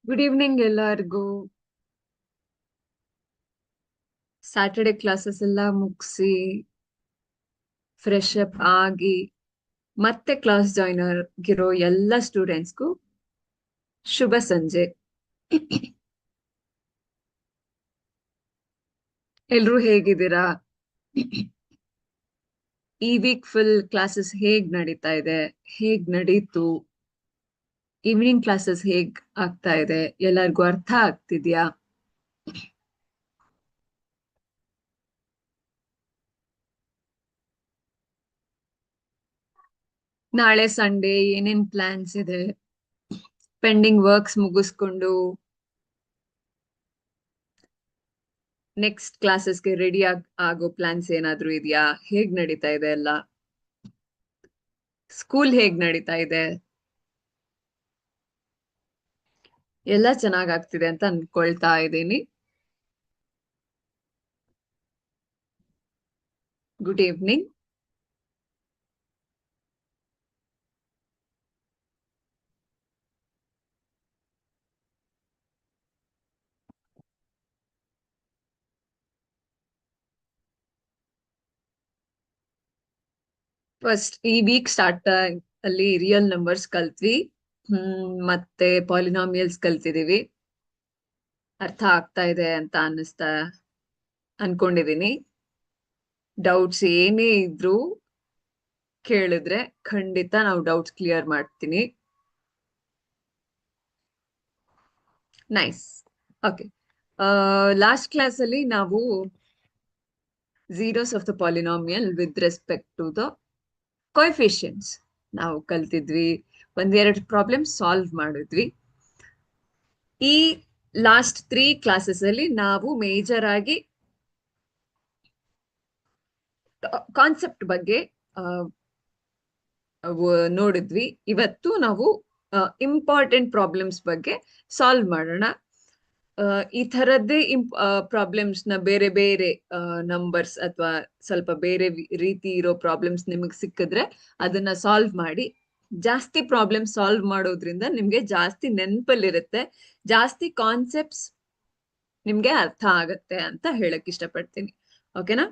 Good evening ಎಲ್ಲರಿಗೂ. Saturday classes ಎಲ್ಲ ಮುಗಿಸಿ ಫ್ರೆಶ್ ಅಪ್ ಆಗಿ ಮತ್ತೆ ಕ್ಲಾಸ್ ಜಾಯ್ನ್ ಆಗಿರೋ ಎಲ್ಲ ಸ್ಟೂಡೆಂಟ್ಸ್ಗೂ ಶುಭ ಸಂಜೆ. ಎಲ್ರೂ ಹೇಗಿದ್ದೀರಾ? ಈ ವೀಕ್ ಫುಲ್ ಕ್ಲಾಸಸ್ ಹೇಗ್ ನಡೀತಾ ಇದೆ? ಹೇಗ್ ನಡೀತು? ಈವ್ನಿಂಗ್ ಕ್ಲಾಸಸ್ ಹೇಗ್ ಆಗ್ತಾ ಇದೆ? ಎಲ್ಲರಿಗೂ ಅರ್ಥ ಆಗ್ತಿದ್ಯಾ? ನಾಳೆ ಸಂಡೇ ಏನೇನ್ ಪ್ಲಾನ್ಸ್ ಇದೆ? ಪೆಂಡಿಂಗ್ ವರ್ಕ್ಸ್ ಮುಗಿಸ್ಕೊಂಡು ನೆಕ್ಸ್ಟ್ ಕ್ಲಾಸಸ್ಗೆ ರೆಡಿ ಆಗೋ ಪ್ಲಾನ್ಸ್ ಏನಾದ್ರೂ ಇದೆಯಾ? ಹೇಗ್ ನಡೀತಾ ಇದೆ ಎಲ್ಲ? ಸ್ಕೂಲ್ ಹೇಗ್ ನಡೀತಾ ಇದೆ? ಎಲ್ಲ ಚೆನ್ನಾಗ್ ಆಗ್ತಿದೆ ಅಂತ ಅನ್ಕೊಳ್ತಾ ಇದ್ದೀನಿ. Good evening. ಫಸ್ಟ್ ಈ ವೀಕ್ ಸ್ಟಾರ್ಟ್ ಅಲ್ಲಿ ರಿಯಲ್ ನಂಬರ್ಸ್ ಕಲ್ತ್ವಿ. ಮತ್ತೆ ಪಾಲಿನಾಮಿಯಲ್ಸ್ ಕಲ್ತಿದೀವಿ. ಅರ್ಥ ಆಗ್ತಾ ಇದೆ ಅಂತ ಅನ್ಕೊಂಡಿದೀನಿ. ಡೌಟ್ಸ್ ಏನೇ ಇದ್ರು ಕೇಳಿದ್ರೆ ಖಂಡಿತ ನಾವು ಡೌಟ್ಸ್ ಕ್ಲಿಯರ್ ಮಾಡ್ತೀನಿ. ನೈಸ್. ಓಕೆ. ಲಾಸ್ಟ್ ಕ್ಲಾಸ್ ಅಲ್ಲಿ ನಾವು zeros of the polynomial with respect to the coefficients ನಾವು ಕಲ್ತಿದ್ವಿ. ಒಂದೆರಡು ಪ್ರಾಬ್ಲಮ್ ಸಾಲ್ವ್ ಮಾಡಿದ್ವಿ. ಈ ಲಾಸ್ಟ್ 3 ಕ್ಲಾಸಸ್ ಅಲ್ಲಿ ನಾವು ಮೇಜರ್ ಆಗಿ ಕಾನ್ಸೆಪ್ಟ್ ಬಗ್ಗೆ ನೋಡಿದ್ವಿ. ಇವತ್ತು ನಾವು ಇಂಪಾರ್ಟೆಂಟ್ ಪ್ರಾಬ್ಲಮ್ಸ್ ಬಗ್ಗೆ ಸಾಲ್ವ್ ಮಾಡೋಣ. ಈ ತರದ್ದೇ ಪ್ರಾಬ್ಲಮ್ಸ್ ನ ಬೇರೆ ಬೇರೆ ನಂಬರ್ಸ್ ಅಥವಾ ಸ್ವಲ್ಪ ಬೇರೆ ರೀತಿ ಇರೋ ಪ್ರಾಬ್ಲಮ್ಸ್ ನಿಮಗೆ ಸಿಕ್ಕಿದ್ರೆ ಅದನ್ನ ಸಾಲ್ವ್ ಮಾಡಿ. ಜಾಸ್ತಿ ಪ್ರಾಬ್ಲಮ್ ಸಾಲ್ವ್ ಮಾಡೋದ್ರಿಂದ ನಿಮ್ಗೆ ಜಾಸ್ತಿ ನೆನಪಲ್ಲಿರುತ್ತೆ, ಜಾಸ್ತಿ ಕಾನ್ಸೆಪ್ಟ್ಸ್ ನಿಮ್ಗೆ ಅರ್ಥ ಆಗತ್ತೆ ಅಂತ ಹೇಳಕ್ ಇಷ್ಟಪಡ್ತೀನಿ. ಓಕೆನಾ?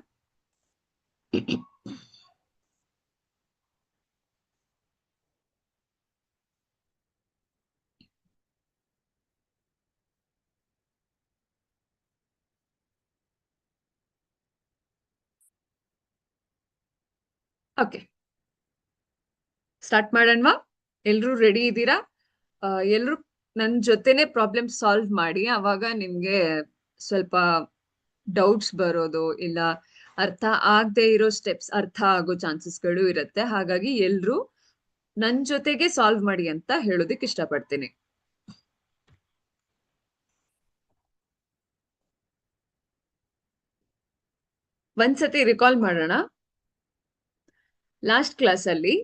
ಓಕೆ, ಸ್ಟಾರ್ಟ್ ಮಾಡೋಣವಾ? ಎಲ್ರೂ ರೆಡಿ ಇದ್ದೀರಾ? ಎಲ್ರು ನನ್ ಜೊತೆನೆ ಪ್ರಾಬ್ಲಮ್ ಸಾಲ್ವ್ ಮಾಡಿ. ಅವಾಗ ನಿಮ್ಗೆ ಸ್ವಲ್ಪ ಡೌಟ್ಸ್ ಬರೋದು ಇಲ್ಲ ಅರ್ಥ ಆಗದೆ ಇರೋ ಸ್ಟೆಪ್ಸ್ ಅರ್ಥ ಆಗೋ ಚಾನ್ಸಸ್ಗಳು ಇರುತ್ತೆ. ಹಾಗಾಗಿ ಎಲ್ರು ನನ್ ಜೊತೆಗೆ ಸಾಲ್ವ್ ಮಾಡಿ ಅಂತ ಹೇಳೋದಿಕ್ ಇಷ್ಟಪಡ್ತೀನಿ. ಒಂದ್ಸತಿ ರಿಕಾಲ್ ಮಾಡೋಣ. ಲಾಸ್ಟ್ ಕ್ಲಾಸ್ ಅಲ್ಲಿ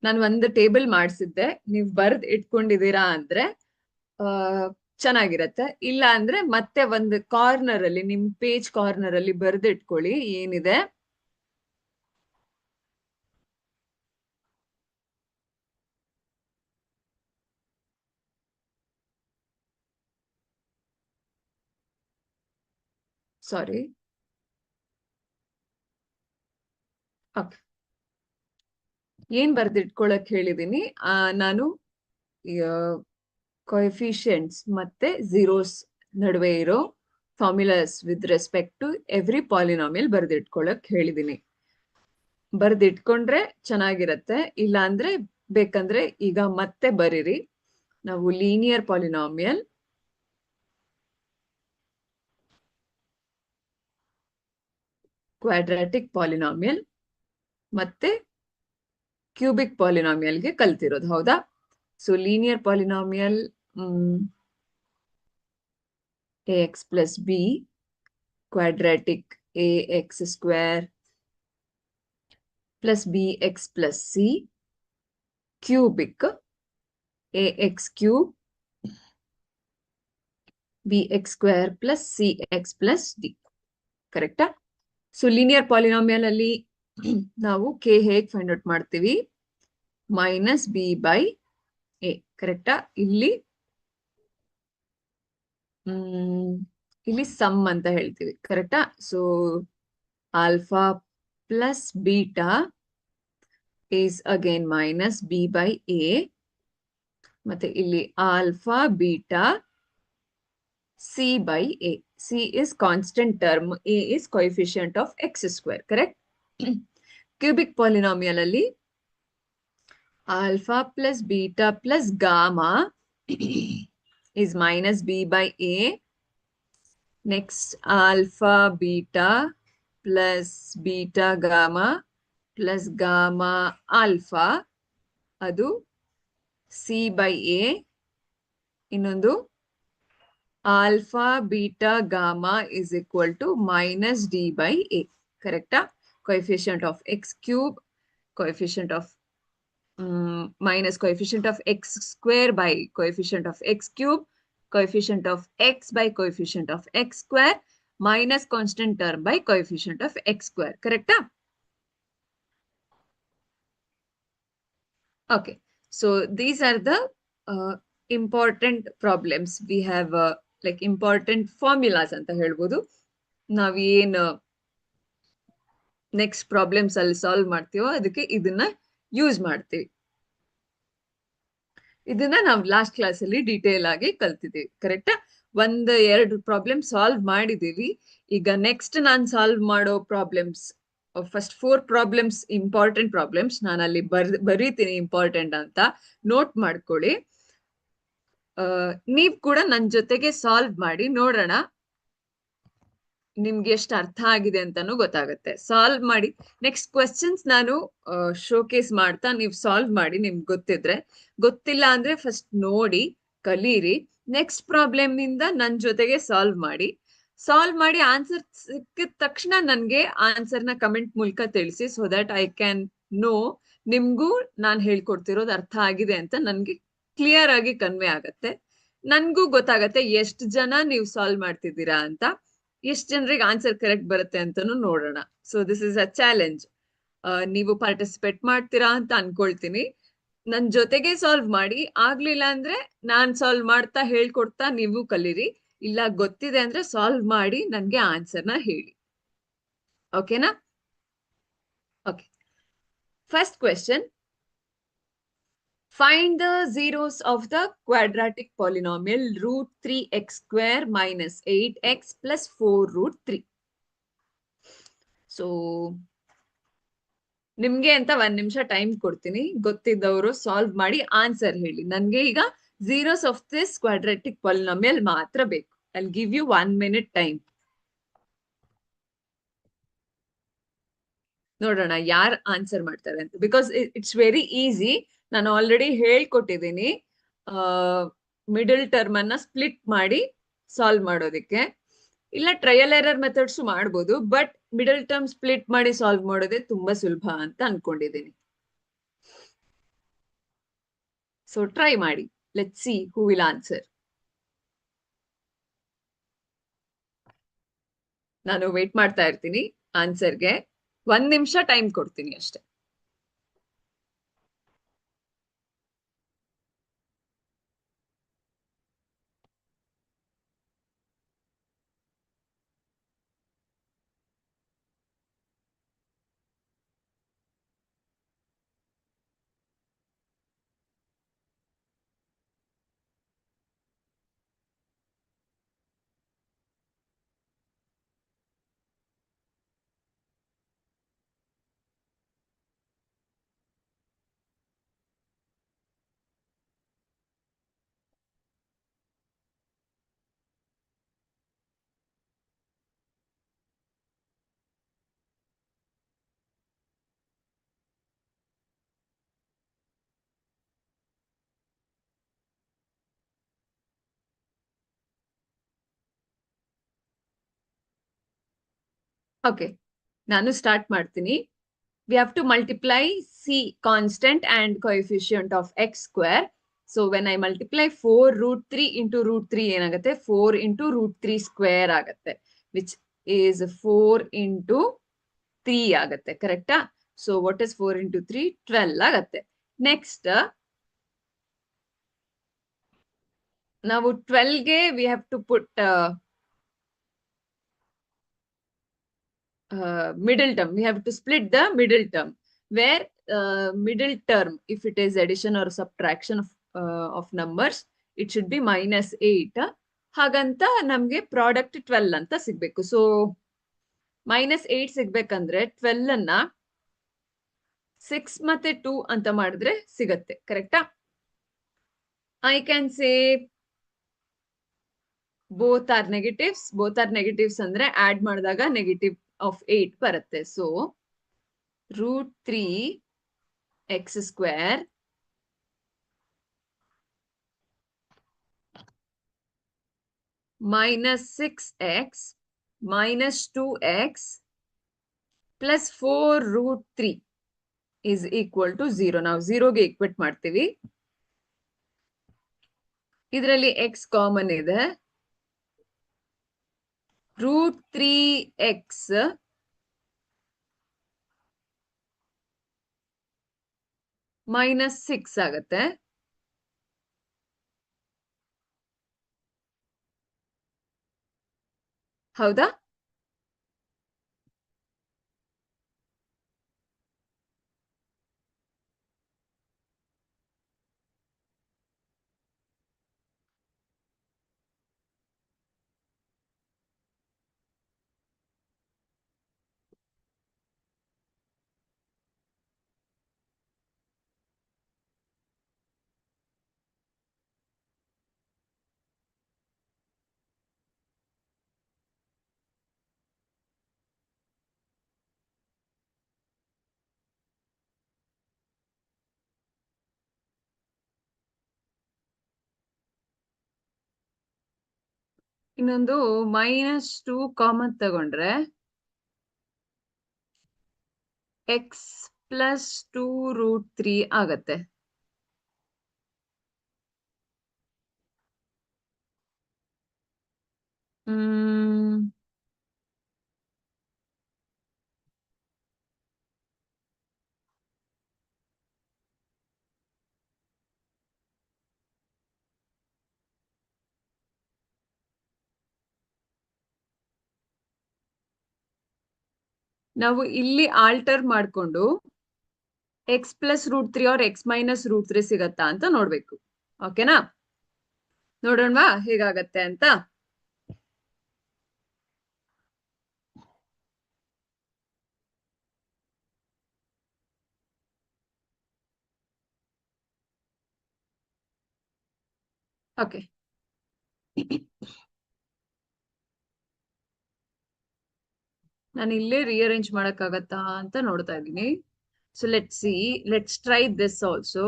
ನಾನು ಒಂದು ಟೇಬಲ್ ಮಾಡಿಸಿದ್ದೆ. ನೀವ್ ಬರ್ದ್ ಇಟ್ಕೊಂಡಿದೀರಾ ಅಂದ್ರೆ ಚೆನ್ನಾಗಿರತ್ತೆ. ಇಲ್ಲ ಅಂದ್ರೆ ಮತ್ತೆ ಒಂದು ಕಾರ್ನರ್ ಅಲ್ಲಿ, ನಿಮ್ ಪೇಜ್ ಕಾರ್ನರ್ ಅಲ್ಲಿ ಬರ್ದ್ ಇಟ್ಕೊಳ್ಳಿ ಏನಿದೆ. ಸಾರಿ. ಓಕೆ, ಏನ್ ಬರ್ದಿಟ್ಕೊಳಕ್ ಹೇಳಿದೀನಿ? ನಾನು ಕೊಎಫಿಷಿಯಂಟ್ಸ್ ಮತ್ತೆ ಝೀರೋಸ್ ನಡುವೆ ಇರೋ formulas with respect to every polynomial ಬರ್ದಿಟ್ಕೊಳಕ್ ಹೇಳಿದೀನಿ. ಬರ್ದಿಟ್ಕೊಂಡ್ರೆ ಚೆನ್ನಾಗಿರತ್ತೆ. ಇಲ್ಲ ಅಂದ್ರೆ ಬೇಕಂದ್ರೆ ಈಗ ಮತ್ತೆ ಬರೀರಿ. ನಾವು ಲೀನಿಯರ್ ಪಾಲಿನಾಮಿಯಲ್, ಕ್ವಾಡ್ರಾಟಿಕ್ ಪಾಲಿನಾಮಿಯಲ್ ಮತ್ತೆ ಕ್ಯೂಬಿಕ್ ಪಾಲಿನಾಮಿಯಲ್ಗೆ ಕಲ್ತಿರೋದು, ಹೌದಾ? So linear polynomial ax plus b, quadratic ax square plus bx plus c, cubic ax cube bx square plus cx plus d. ಕರೆಕ್ಟಾ? ಸೊ ಲೀನಿಯರ್ ಪಾಲಿನಾಮಿಯಲ್ ಅಲ್ಲಿ ನಾವು ಕೆ ಹೇಗೆ find out ಮಾಡ್ತೀವಿ? Minus b by A. ಕರೆಕ್ಟಾ? ಇಲ್ಲಿ ಇಲ್ಲಿ some ಅಂತ ಹೇಳ್ತೀವಿ. ಕರೆಕ್ಟಾ? So alpha plus beta is again minus b by a. ಮತ್ತೆ ಇಲ್ಲಿ alpha beta c by a. c is constant term, a is coefficient of x square. Correct? Cubic polynomial ಅಲ್ಲಿ alpha plus beta plus gamma is minus b by a. Next alpha beta plus beta gamma plus gamma alpha ಅದು c by a. ಇನ್ನೊಂದು alpha beta gamma is equal to minus d by a. Correcta? Coefficient of x cube, coefficient of minus coefficient of x square by coefficient of x cube, coefficient of x by coefficient of x square, minus constant term by coefficient of x square. Correcta? Okay. So these are the important problems. We have like important formulas ಅಂತ ಹೇಳ್ಬೋದು. ನಾವೇನು next problems ಅಲ್ಲಿ solve ಮಾಡ್ತೀವೋ ಅದಕ್ಕೆ ಇದನ್ನ use ಮಾಡ್ತೀವಿ. ಇದನ್ನ ನಾವು ಲಾಸ್ಟ್ ಕ್ಲಾಸ್ ಅಲ್ಲಿ ಡೀಟೇಲ್ ಆಗಿ ಕಲ್ತಿದ್ದೀವಿ. ಕರೆಕ್ಟಾ? 1-2 ಪ್ರಾಬ್ಲಮ್ ಸಾಲ್ವ್ ಮಾಡಿದೀವಿ. ಈಗ ನೆಕ್ಸ್ಟ್ ನಾನು ಸಾಲ್ವ್ ಮಾಡೋ problems, first 4 problems important problems ನಾನು ಅಲ್ಲಿ ಬರೀತೀನಿ ಇಂಪಾರ್ಟೆಂಟ್ ಅಂತ, ನೋಟ್ ಮಾಡ್ಕೊಳ್ಳಿ. ನೀವ್ ಕೂಡ ನನ್ನ ಜೊತೆಗೆ ಸಾಲ್ವ್ ಮಾಡಿ ನೋಡೋಣ ನಿಮ್ಗೆ ಎಷ್ಟು ಅರ್ಥ ಆಗಿದೆ ಅಂತಾನು ಗೊತ್ತಾಗುತ್ತೆ. ಸಾಲ್ವ್ ಮಾಡಿ ನೆಕ್ಸ್ಟ್ ಕ್ವೆಶ್ಚನ್ಸ್ ನಾನು ಶೋಕೇಸ್ ಮಾಡ್ತಾ ನೀವು ಸಾಲ್ವ್ ಮಾಡಿ, ನಿಮ್ಗೆ ಗೊತ್ತಿದ್ರೆ. ಗೊತ್ತಿಲ್ಲ ಅಂದ್ರೆ ಫಸ್ಟ್ ನೋಡಿ ಕಲೀರಿ. ನೆಕ್ಸ್ಟ್ ಪ್ರಾಬ್ಲಮ್ ಇಂದ ನನ್ನ ಜೊತೆಗೆ ಸಾಲ್ವ್ ಮಾಡಿ ಆನ್ಸರ್ ಸಿಕ್ಕಿದ ತಕ್ಷಣ ನನ್ಗೆ ಆನ್ಸರ್ನ ಕಮೆಂಟ್ ಮೂಲಕ ತಿಳಿಸಿ, so that I can know ನಿಮ್ಗೂ ನಾನು ಹೇಳ್ಕೊಡ್ತಿರೋದು ಅರ್ಥ ಆಗಿದೆ ಅಂತ ನನ್ಗೆ ಕ್ಲಿಯರ್ ಆಗಿ ಕನ್ವೆ ಆಗತ್ತೆ. ನನ್ಗೂ ಗೊತ್ತಾಗತ್ತೆ ಎಷ್ಟು ಜನ ನೀವು ಸಾಲ್ವ್ ಮಾಡ್ತಿದ್ದೀರಾ ಅಂತ, ಎಷ್ಟು ಜನರಿಗೆ ಆನ್ಸರ್ ಕರೆಕ್ಟ್ ಬರುತ್ತೆ ಅಂತಾನು ನೋಡೋಣ. So this is a challenge. ನೀವು ಪಾರ್ಟಿಸಿಪೇಟ್ ಮಾಡ್ತೀರಾ ಅಂತ ಅನ್ಕೊಳ್ತೀನಿ. ನನ್ ಜೊತೆಗೆ ಸಾಲ್ವ್ ಮಾಡಿ, ಆಗ್ಲಿಲ್ಲ ಅಂದ್ರೆ ನಾನ್ ಸಾಲ್ವ್ ಮಾಡ್ತಾ ಹೇಳ್ಕೊಡ್ತಾ ನೀವು ಕಲೀರಿ. ಇಲ್ಲ ಗೊತ್ತಿದೆ ಅಂದ್ರೆ ಸಾಲ್ವ್ ಮಾಡಿ ನನ್ಗೆ ಆನ್ಸರ್ನ ಹೇಳಿ. ಓಕೆನಾ? Okay. First question. Find the zeros of the quadratic polynomial root 3x square minus 8x plus 4 root 3. So, ನಿಮ್ಗೆ ಅಂತ 1 ನಿಮಿಷ ಟೈಮ್ ಕೊಡ್ತೀನಿ. ಗೊತ್ತಿದ್ದವರು ಸಾಲ್ವ್ ಮಾಡಿ ಆನ್ಸರ್ ಹೇಳಿ. ನನ್ಗೆ ಈಗ zeros of this quadratic polynomial ಮಾತ್ರ ಬೇಕು. I'll give you 1 minute time. ನೋಡೋಣ ಯಾರು ಆನ್ಸರ್ ಮಾಡ್ತಾರೆ ಅಂತ. Because it's very easy. ನಾನು ಆಲ್ರೆಡಿ ಹೇಳ್ಕೊಟ್ಟಿದ್ದೀನಿ ಮಿಡಲ್ ಟರ್ಮ್ ಅನ್ನ ಸ್ಪ್ಲಿಟ್ ಮಾಡಿ ಸಾಲ್ವ್ ಮಾಡೋದಕ್ಕೆ. ಇಲ್ಲ ಟ್ರಯಲ್ ಎರರ್ ಮೆಥಡ್ಸ್ ಮಾಡ್ಬೋದು, ಬಟ್ ಮಿಡಲ್ ಟರ್ಮ್ ಸ್ಪ್ಲಿಟ್ ಮಾಡಿ ಸಾಲ್ವ್ ಮಾಡೋದೇ ತುಂಬಾ ಸುಲಭ ಅಂತ ಅನ್ಕೊಂಡಿದ್ದೀನಿ. ಸೊ ಟ್ರೈ ಮಾಡಿ. Let's see who will answer. ನಾನು ವೇಟ್ ಮಾಡ್ತಾ ಇರ್ತೀನಿ ಆನ್ಸರ್ಗೆ. 1 ನಿಮಿಷ ಟೈಮ್ ಕೊಡ್ತೀನಿ ಅಷ್ಟೇ. ಓಕೆ, ನಾನು ಸ್ಟಾರ್ಟ್ ಮಾಡ್ತೀನಿ. We have to multiply c constant and coefficient of x square. So when I multiply 4√3 into √3 ಏನಾಗುತ್ತೆ 4 into √3 ಸ್ಕ್ವೇರ್ ಆಗುತ್ತೆ ವಿಚ್ ಈಸ್ 4 into 3 ಆಗುತ್ತೆ ಕರೆಕ್ಟಾ. ಸೊ ವಾಟ್ ಇಸ್ 4 into 3 12 ಆಗುತ್ತೆ. ನೆಕ್ಸ್ಟ್ ನಾವು 12ಗೆ we have to put middle term. We have to split the middle term where middle term, if it is addition or subtraction of numbers, it should be -8. ಹಾಗಂತ ನಮ್ಗೆ product 12 ಅಂತ ಸಿಗ್ಬೇಕು. So -8 ಸಿಗ್ಬೇಕಂದ್ರೆ 12 ಅನ್ನ 6 ಮತ್ತೆ 2 ಅಂತ ಮಾಡಿದ್ರೆ ಸಿಗತ್ತೆ ಕರೆಕ್ಟಾ. I can say both are negatives ಅಂದ್ರೆ ಆಡ್ ಮಾಡಿದಾಗ ನೆಗೆಟಿವ್ ಆಫ್ 8 ಬರುತ್ತೆ. So √3x² -6x -2x plus 4√3 is equal to 0. ನಾವು 0ಗೆ ಈಕ್ವೇಟ್ ಮಾಡ್ತೀವಿ. ಇದರಲ್ಲಿ x ಕಾಮನ್ ಇದೆ. √3x -6 ಆಗುತ್ತೆ. ಹೌದಾ? ಇನ್ನೊಂದು -2 ಕಾಮನ್ ತಗೊಂಡ್ರೆ x + 2√3 ಆಗತ್ತೆ. ನಾವು ಇಲ್ಲಿ ಆಲ್ಟರ್ ಮಾಡ್ಕೊಂಡು x + √3 or x - √3 ಸಿಗತ್ತಾ ಅಂತ ನೋಡ್ಬೇಕು. ಓಕೆನಾ? ನೋಡೋಣವಾ ಹೇಗಾಗತ್ತೆ ಅಂತ. ಓಕೆ, ನಾನು ಇಲ್ಲೇ ರಿಅರೇಂಜ್ ಮಾಡಕ್ಕಾಗತ್ತಾ ಅಂತ ನೋಡ್ತಾ ಇದ್ದೀನಿ. So let's try this also.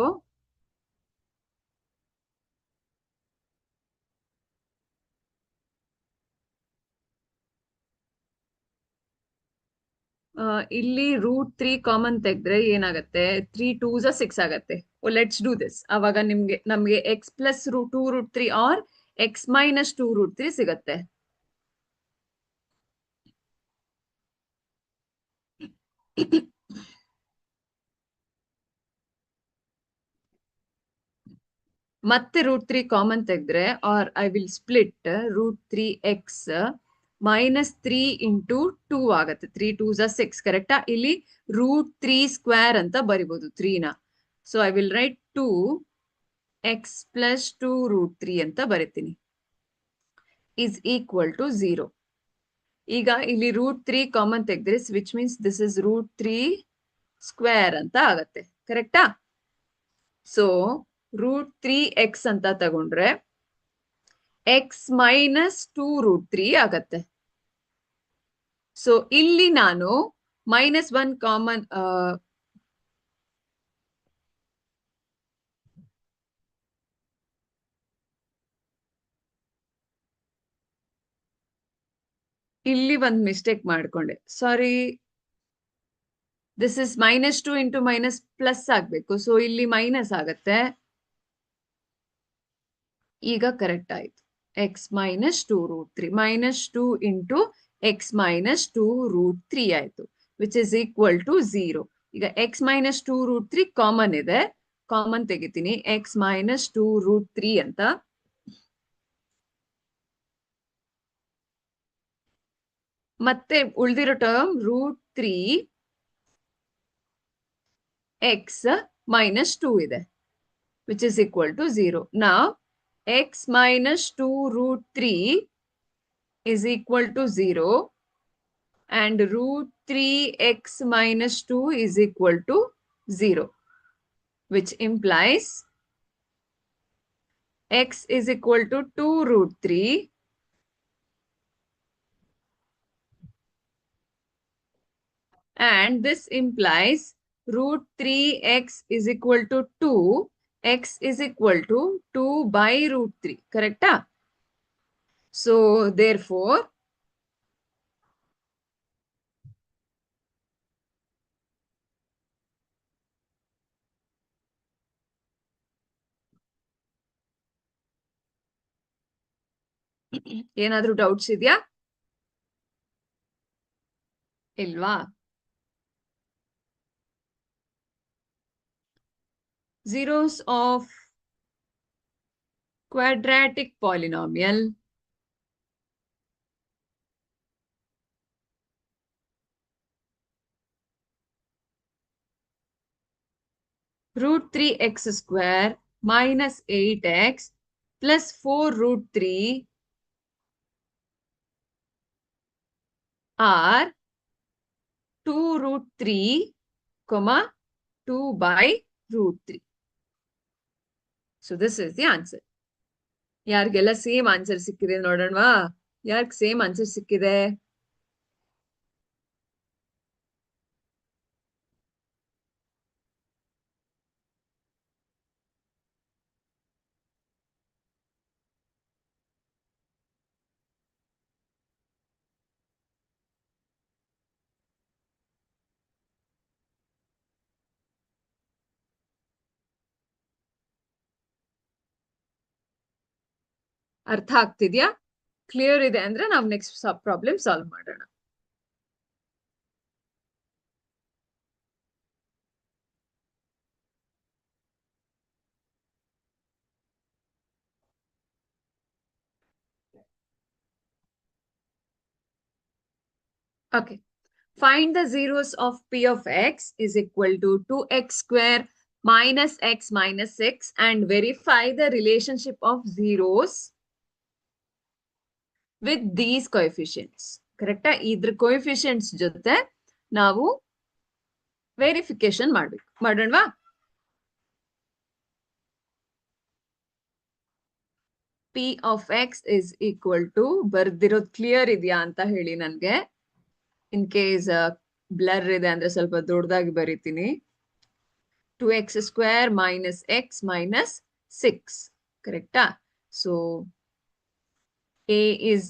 ಇಲ್ಲಿ √3 ಕಾಮನ್ ತೆಗೆದ್ರೆ ಏನಾಗತ್ತೆ 3 2s 6 ಆಗತ್ತೆ. Let's do this. ಅವಾಗ ನಮ್ಗೆ x + 2√3 or x - 2√3 ಸಿಗತ್ತೆ. ಮತ್ತೆ √3 ಕಾಮನ್ ತೆಗೆದ್ರೆ or I will split √3x -3 into 2 ಆಗತ್ತೆ. 3 2s 6 ಕರೆಕ್ಟಾ. ಇಲ್ಲಿ √3² ಅಂತ ಬರಿಬಹುದು 3ನ. So I will write 2x + 2√3 ಅಂತ ಬರಿತೀನಿ is equal to 0. ಈಗ ಇಲ್ಲಿ √3 ಕಾಮನ್ ತೆಗೆದ್ರೆ ವಿಚ್ ಮೀನ್ಸ್ ದಿಸ್ ಇಸ್ √3² ಅಂತ ಆಗತ್ತೆ ಕರೆಕ್ಟಾ. ಸೊ √3x ಅಂತ ತಗೊಂಡ್ರೆ x - 2√3 ಆಗತ್ತೆ. ಸೊ ಇಲ್ಲಿ ನಾನು -1 ಕಾಮನ್ ಇಲ್ಲಿ ಒಂದು ಮಿಸ್ಟೇಕ್ ಮಾಡ್ಕೊಂಡೆ, ಸಾರಿ. ದಿಸ್ ಇಸ್ -2 into - ಪ್ಲಸ್ ಆಗ್ಬೇಕು. ಸೊ ಇಲ್ಲಿ ಮೈನಸ್ ಆಗತ್ತೆ. ಈಗ ಕರೆಕ್ಟ್ ಆಯ್ತು. X minus 2√3 -2 into X minus 2√3 ಆಯ್ತು, ವಿಚ್ ಇಸ್ ಈಕ್ವಲ್ ಟು 0. ಈಗ ಎಕ್ಸ್ ಮೈನಸ್ 2√3 ಕಾಮನ್ ಇದೆ, ಕಾಮನ್ ತೆಗಿತೀನಿ. ಎಕ್ಸ್ ಮೈನಸ್ 2√3 ಅಂತ. ಮತ್ತೆ ಉಳಿದಿರೋ ಟರ್ಮ್ √3 ಎಕ್ಸ್ ಮೈನಸ್ 2 ಇದೆ, which is equal to 0. Now, x minus 2√3 is equal to 0 and √3x minus 2 is equal to 0, which implies x is equal to 2√3 and this implies √3x is equal to 2, x is equal to 2 by √3, correct? So, therefore, ಏನಾದ್ರೂ doubts ಇದೆಯಾ? ಇಲ್ವಾ? Zeros of quadratic polynomial √3x square minus 8x plus 4√3 are 2√3, 2 by √3. So this is the answer. ಯಾರಿಗೆಲ್ಲ same answer ಸಿಕ್ಕಿದೆ ನೋಡೋಣವಾ? ಯಾರಿಗೆ same answer ಸಿಕ್ಕಿದೆ? ಅರ್ಥ ಆಗ್ತಿದ್ಯಾ? Clear ಇದೆ ಅಂದ್ರೆ ನಾವು ನೆಕ್ಸ್ಟ್ ಪ್ರಾಬ್ಲಮ್ ಸಾಲ್ವ್ ಮಾಡೋಣ. Okay. Find the zeros of P of x is equal to 2x square minus x minus 6 and verify the relationship of zeros with these coefficients. ಕರೆಕ್ಟಾ? ಇದ್ರ coefficients ಜೊತೆ ನಾವು ವೆರಿಫಿಕೇಶನ್ ಮಾಡೋಣವಾ? P of x is equal to, ಬರ್ದಿರೋದು clear ಇದೆಯಾ ಅಂತ ಹೇಳಿ ನನ್ಗೆ. ಇನ್ ಕೇಸ್ ಬ್ಲರ್ ಇದೆ ಅಂದ್ರೆ ಸ್ವಲ್ಪ ದೊಡ್ಡದಾಗಿ ಬರೀತೀನಿ. 2x square minus x minus 6, ಕರೆಕ್ಟಾ? So a is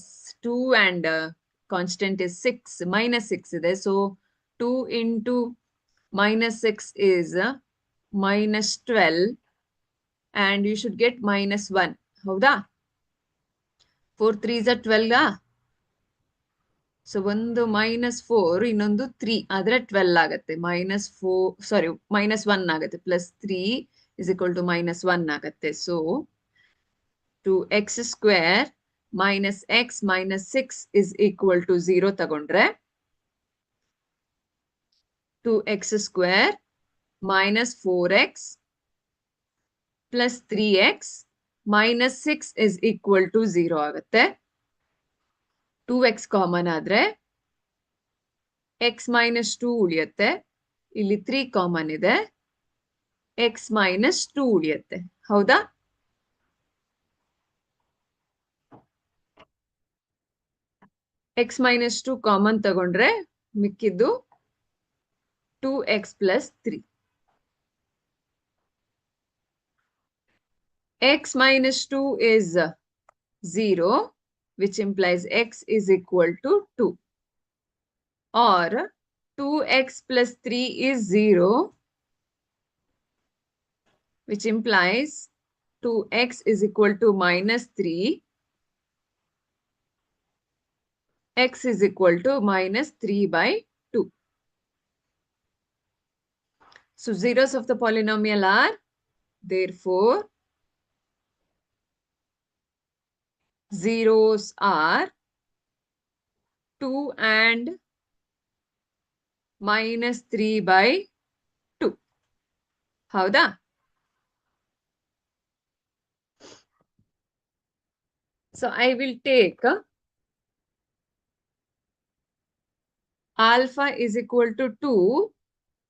2 and constant is 6, minus 6 ಇದೆ. So 2 into minus 6 is minus 12 and you should get minus 1. ಹೌದಾ? 4 3s are 12. ಸೊ ಒಂದು -4 ಇನ್ನೊಂದು 3 ಆದ್ರೆ 12 ಆಗುತ್ತೆ. -1 ಆಗುತ್ತೆ. +3 is equal to -1 ಆಗುತ್ತೆ. So 2x square minus x minus 6 is equal to 0 ತಗೊಂಡ್ರೆ 2x square minus 4x plus 3x minus 6 is equal to 0 ಆಗುತ್ತೆ. 2x common ಆದ್ರೆ x minus 2 ಉಳಿಯುತ್ತೆ. ಇಲ್ಲಿ 3 ಕಾಮನ್ ಇದೆ. x minus 2 ಉಳಿಯುತ್ತೆ. ಹೌದಾ? x minus 2 ಕಾಮನ್ ತಗೊಂಡ್ರೆ ಮಿಕ್ಕಿದ್ದು 2x plus 3. x minus 2 is 0, which implies x is equal to 2. Or 2x plus 3 is 0, which implies 2x is equal to minus 3. X is equal to minus 3 by 2. So zeros of the polynomial are, therefore, zeros are 2 and minus 3 by 2. Howda? So I will take alpha is equal to 2,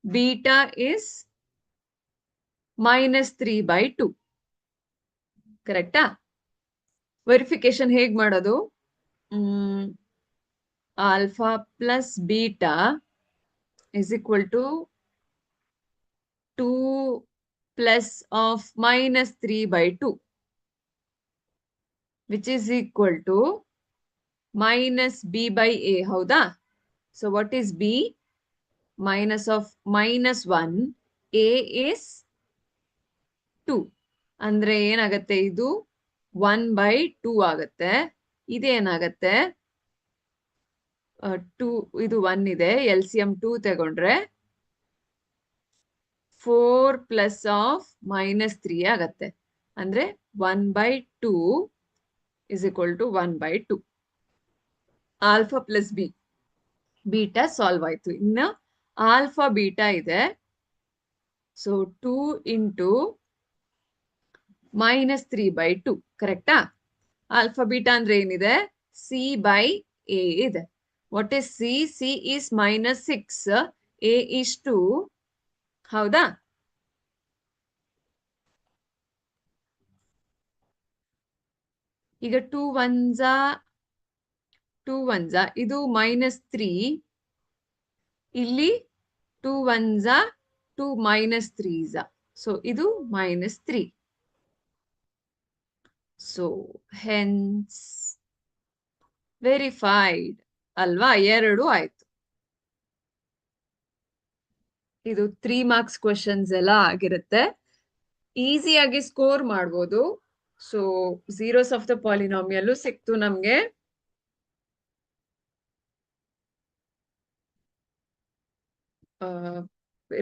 beta is minus 3 by 2. Correcta? Verification ಹೇಗೆ ಮಾಡೋದು? Alpha plus beta is equal to 2 plus of minus 3 by 2, which is equal to minus b by a. ಹೌದಾ? So what is b? Minus of minus 1. A is 2. ಅಂದ್ರೆ ಏನಾಗತ್ತೆ ಇದು? 1 by 2 ಆಗತ್ತೆ. ಇದೇನಾಗತ್ತೆ? 2 ಇದು 1 ಇದೆ. LCM 2 ತಗೊಂಡ್ರೆ 4 plus of minus 3 ಆಗತ್ತೆ. ಅಂದ್ರೆ 1 by 2 is equal to 1 by 2. Alpha plus b. Beta solve ಆಯ್ತು. ಇನ್ನು alpha beta ಇದೆ. So 2 into minus 3 by 2. ಕರೆಕ್ಟಾ? Alpha beta ಅಂದ್ರೆ ಏನಿದೆ? C by a ಇದೆ. What is C? C is minus 6. A is 2. ಹೌದಾ? ಈಗ 2 ones ಇದು minus 3. ಇಲ್ಲಿ 2 ones 2 minus 3s. So ಇದು minus 3. So hence verified. ಅಲ್ವಾ? 2 ಆಯ್ತು. ಇದು 3 marks questions ಎಲ್ಲ ಆಗಿರುತ್ತೆ. ಈಸಿಯಾಗಿ ಸ್ಕೋರ್ ಮಾಡ್ಬೋದು. So zeros of the polynomial ಸಿಕ್ತು ನಮ್ಗೆ.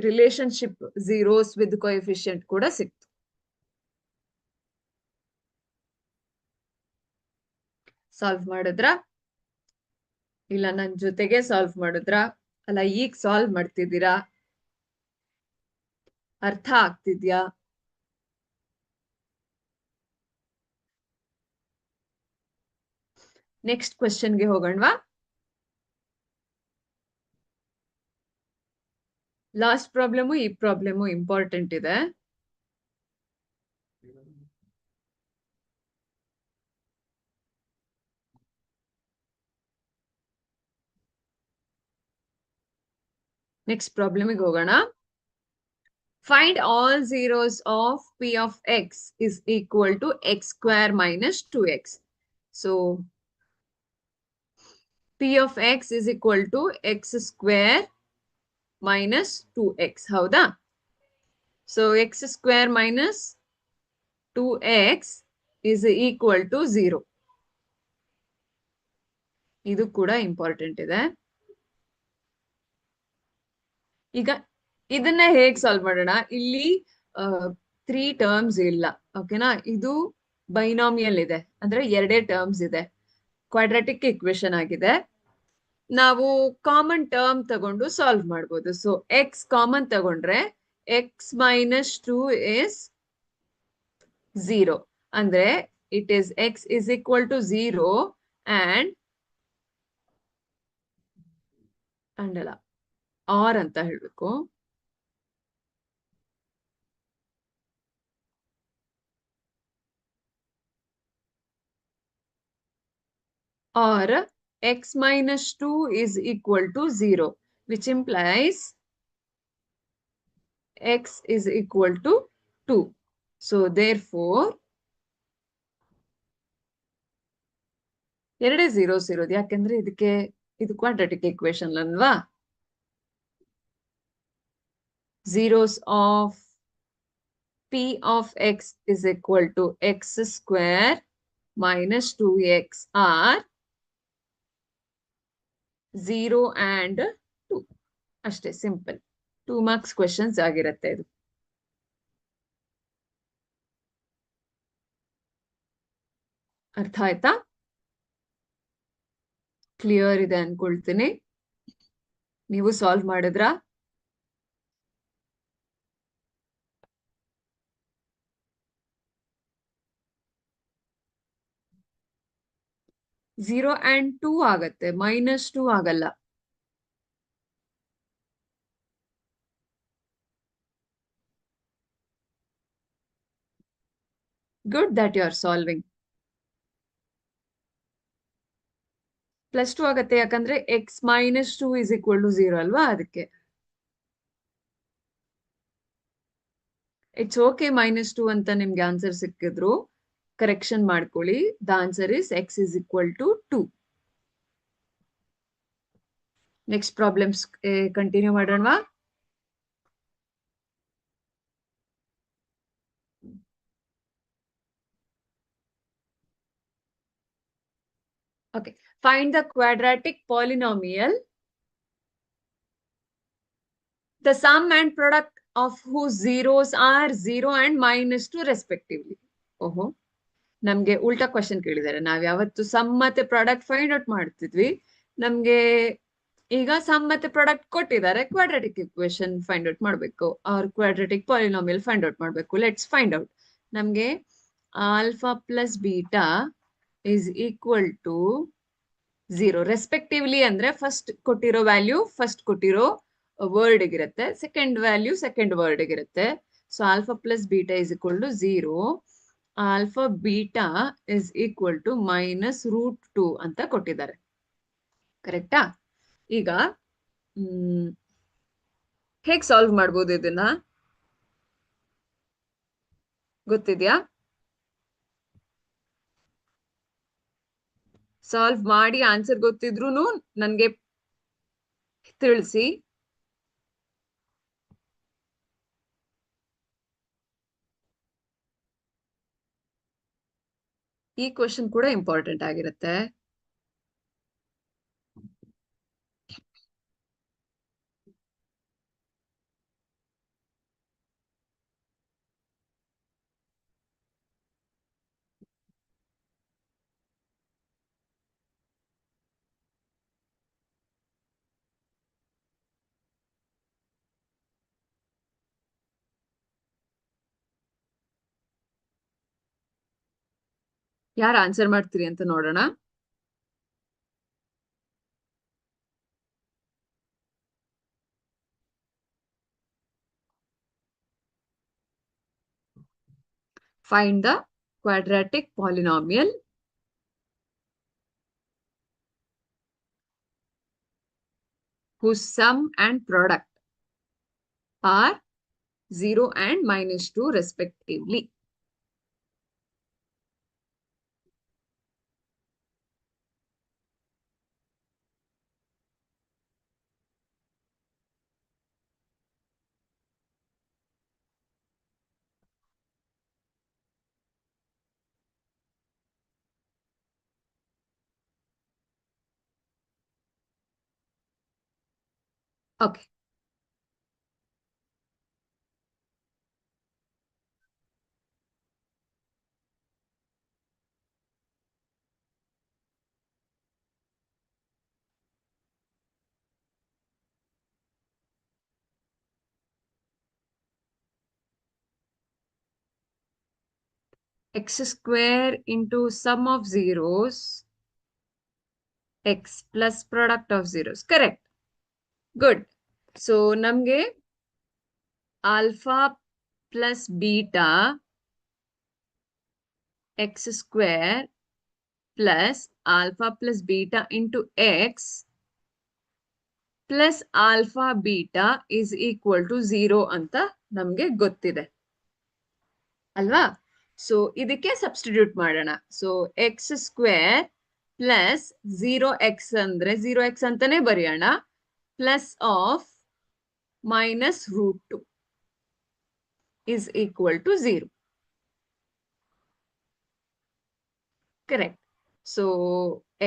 ರಿಲೇಶನ್ಶಿಪ್ zeros with coefficient ಕೂಡ ಸಿಕ್ತು. ಸಾಲ್ವ್ ಮಾಡಿದ್ರಾ? ಇಲ್ಲ ನನ್ನ ಜೊತೆಗೆ ಸಾಲ್ವ್ ಮಾಡಿದ್ರಾ? ಅಲ್ಲ ಈಗ ಸಾಲ್ವ್ ಮಾಡ್ತಿದ್ದೀರಾ? ಅರ್ಥ ಆಗ್ತಿದ್ಯಾ? ನೆಕ್ಸ್ಟ್ ಕ್ವೆಶ್ಚನ್ಗೆ ಹೋಗೋಣವಾ? ಲಾಸ್ಟ್ ಪ್ರಾಬ್ಲಮು ಈ ಪ್ರಾಬ್ಲಮು ಇಂಪಾರ್ಟೆಂಟ್ ಇದೆ. ನೆಕ್ಸ್ಟ್ ಪ್ರಾಬ್ಲಮಿಗೆ ಹೋಗೋಣ. Find all zeros of p of x is equal to x square minus 2x. So p of x is equal to x square minus 2x. ಹೌದಾ? So x square minus 2x is equal to 0. ಇದು ಕೂಡ important ಇದೆ. ಈಗ ಇದನ್ನ ಹೇಗೆ solve ಮಾಡೋಣ? ಇಲ್ಲಿ 3 terms ಇಲ್ಲ. ಓಕೆನಾ? ಇದು ಬೈನಾಮಿಯಲ್ ಇದೆ, ಅಂದ್ರೆ 2 ಟರ್ಮ್ಸ್ ಇದೆ. ಕ್ವಾಡ್ರಾಟಿಕ್ ಇಕ್ವೇಶನ್ ಆಗಿದೆ. ನಾವು ಕಾಮನ್ ಟರ್ಮ್ ತಗೊಂಡು ಸಾಲ್ವ್ ಮಾಡ್ಬೋದು. ಸೊ ಎಕ್ಸ್ ಕಾಮನ್ ತಗೊಂಡ್ರೆ ಎಕ್ಸ್ ಮೈನಸ್ 2 ಇಸ್ 0. ಅಂದ್ರೆ it is x is equal to 0 and ಅಲ್ಲ ಆರ್ ಅಂತ ಹೇಳ್ಬೇಕು. Or x minus 2 is equal to 0, which implies x is equal to 2. So therefore, ಎರಡೇ zeros ಇರೋದು. ಯಾಕೆಂದ್ರೆ ಇದು ಕ್ವಾಡ್ರಾಟಿಕ್ ಇಕ್ವೇಶನ್ ಅಲ್ವಾ? zeros of P of x is equal to x square minus 2x are 0 and 2. ಅಷ್ಟೇ simple. 2 marks questions ಆಗಿರುತ್ತೆ ಇದು. ಅರ್ಥ ಆಯ್ತಾ? ಕ್ಲಿಯರ್ ಇದೆ ಅನ್ಕೊಳ್ತೀನಿ. ನೀವು ಸಾಲ್ವ್ ಮಾಡಿದ್ರಾ? ಝೀರೋ ಅಂಡ್ 2 ಆಗತ್ತೆ, -2 ಆಗಲ್ಲ. Good that you are solving. +2 ಆಗತ್ತೆ ಯಾಕಂದ್ರೆ x -2 is equal to 0 ಅಲ್ವಾ, ಅದಕ್ಕೆ. ಇಟ್ಸ್ ಓಕೆ -2 ಅಂತ ನಿಮ್ಗೆ ಆನ್ಸರ್ ಸಿಕ್ಕಿದ್ರು ಕರೆಕ್ಷನ್ ಮಾಡ್ಕೊಳ್ಳಿ. The answer is x is equal to 2. Next problems continue ಮಾಡೋಣವಾ? Okay. Find the quadratic polynomial, the sum and product of whose zeros are 0 and -2 respectively. ಓಹೋ, ನಮ್ಗೆ ಉಲ್ಟಾ ಕ್ವಶನ್ ಕೇಳಿದ್ದಾರೆ. ನಾವ್ ಯಾವತ್ತು ಸಮ್ ಮತ್ತೆ ಪ್ರಾಡಕ್ಟ್ ಫೈಂಡ್ ಔಟ್ ಮಾಡ್ತಿದ್ವಿ. ನಮ್ಗೆ ಈಗ ಸಮ್ ಮತ್ತೆ ಪ್ರಾಡಕ್ಟ್ ಕೊಟ್ಟಿದ್ದಾರೆ, ಕ್ವಾಡ್ರಾಟಿಕ್ ಇಕ್ವೇಶನ್ ಫೈಂಡ್ ಔಟ್ ಮಾಡ್ಬೇಕು, or quadratic polynomial find out ಮಾಡ್ಬೇಕು. Let's find out. ನಮ್ಗೆ alpha plus beta is equal to 0 respectively ಅಂದ್ರೆ ಫಸ್ಟ್ ಕೊಟ್ಟಿರೋ ವ್ಯಾಲ್ಯೂ ಫಸ್ಟ್ ಕೊಟ್ಟಿರೋ ವರ್ಡ್ ಇರುತ್ತೆ, ಸೆಕೆಂಡ್ ವ್ಯಾಲ್ಯೂ ಸೆಕೆಂಡ್ ವರ್ಡ್ ಇರುತ್ತೆ. So alpha plus beta is equal to 0. Alpha beta is equal to -√2 ಅಂತ ಕೊಟ್ಟಿದ್ದಾರೆ. ಕರೆಕ್ಟಾ? ಈಗ ಹೇಗ್ ಸಾಲ್ವ್ ಮಾಡ್ಬೋದು ಇದನ್ನ? ಗೊತ್ತಿದ್ಯಾ? ಸಾಲ್ವ್ ಮಾಡಿ ಆನ್ಸರ್ ಗೊತ್ತಿದ್ರು ನನ್ಗೆ ತಿಳಿಸಿ. ಈ ಕ್ವೆಶ್ಚನ್ ಕೂಡ ಇಂಪಾರ್ಟೆಂಟ್ ಆಗಿರುತ್ತೆ. ಯಾರು ಆನ್ಸರ್ ಮಾಡ್ತೀರಿ ಅಂತ ನೋಡೋಣ. Find the quadratic polynomial whose sum and product are 0 and -2 respectively. Okay. X square into sum of zeros, x plus product of zeros. Correct. Good. So namge alpha plus beta x square plus alpha plus beta into x plus alpha beta is equal to 0 ಅಂತ ನಮ್ಗೆ ಗೊತ್ತಿದೆ ಅಲ್ವಾ? So ಇದಕ್ಕೆ substitute ಮಾಡೋಣ. So X square plus 0x ಅಂದ್ರೆ 0x ಅಂತಾನೆ ಬರೆಯೋಣ, plus of -√2. is equal to 0. Correct. So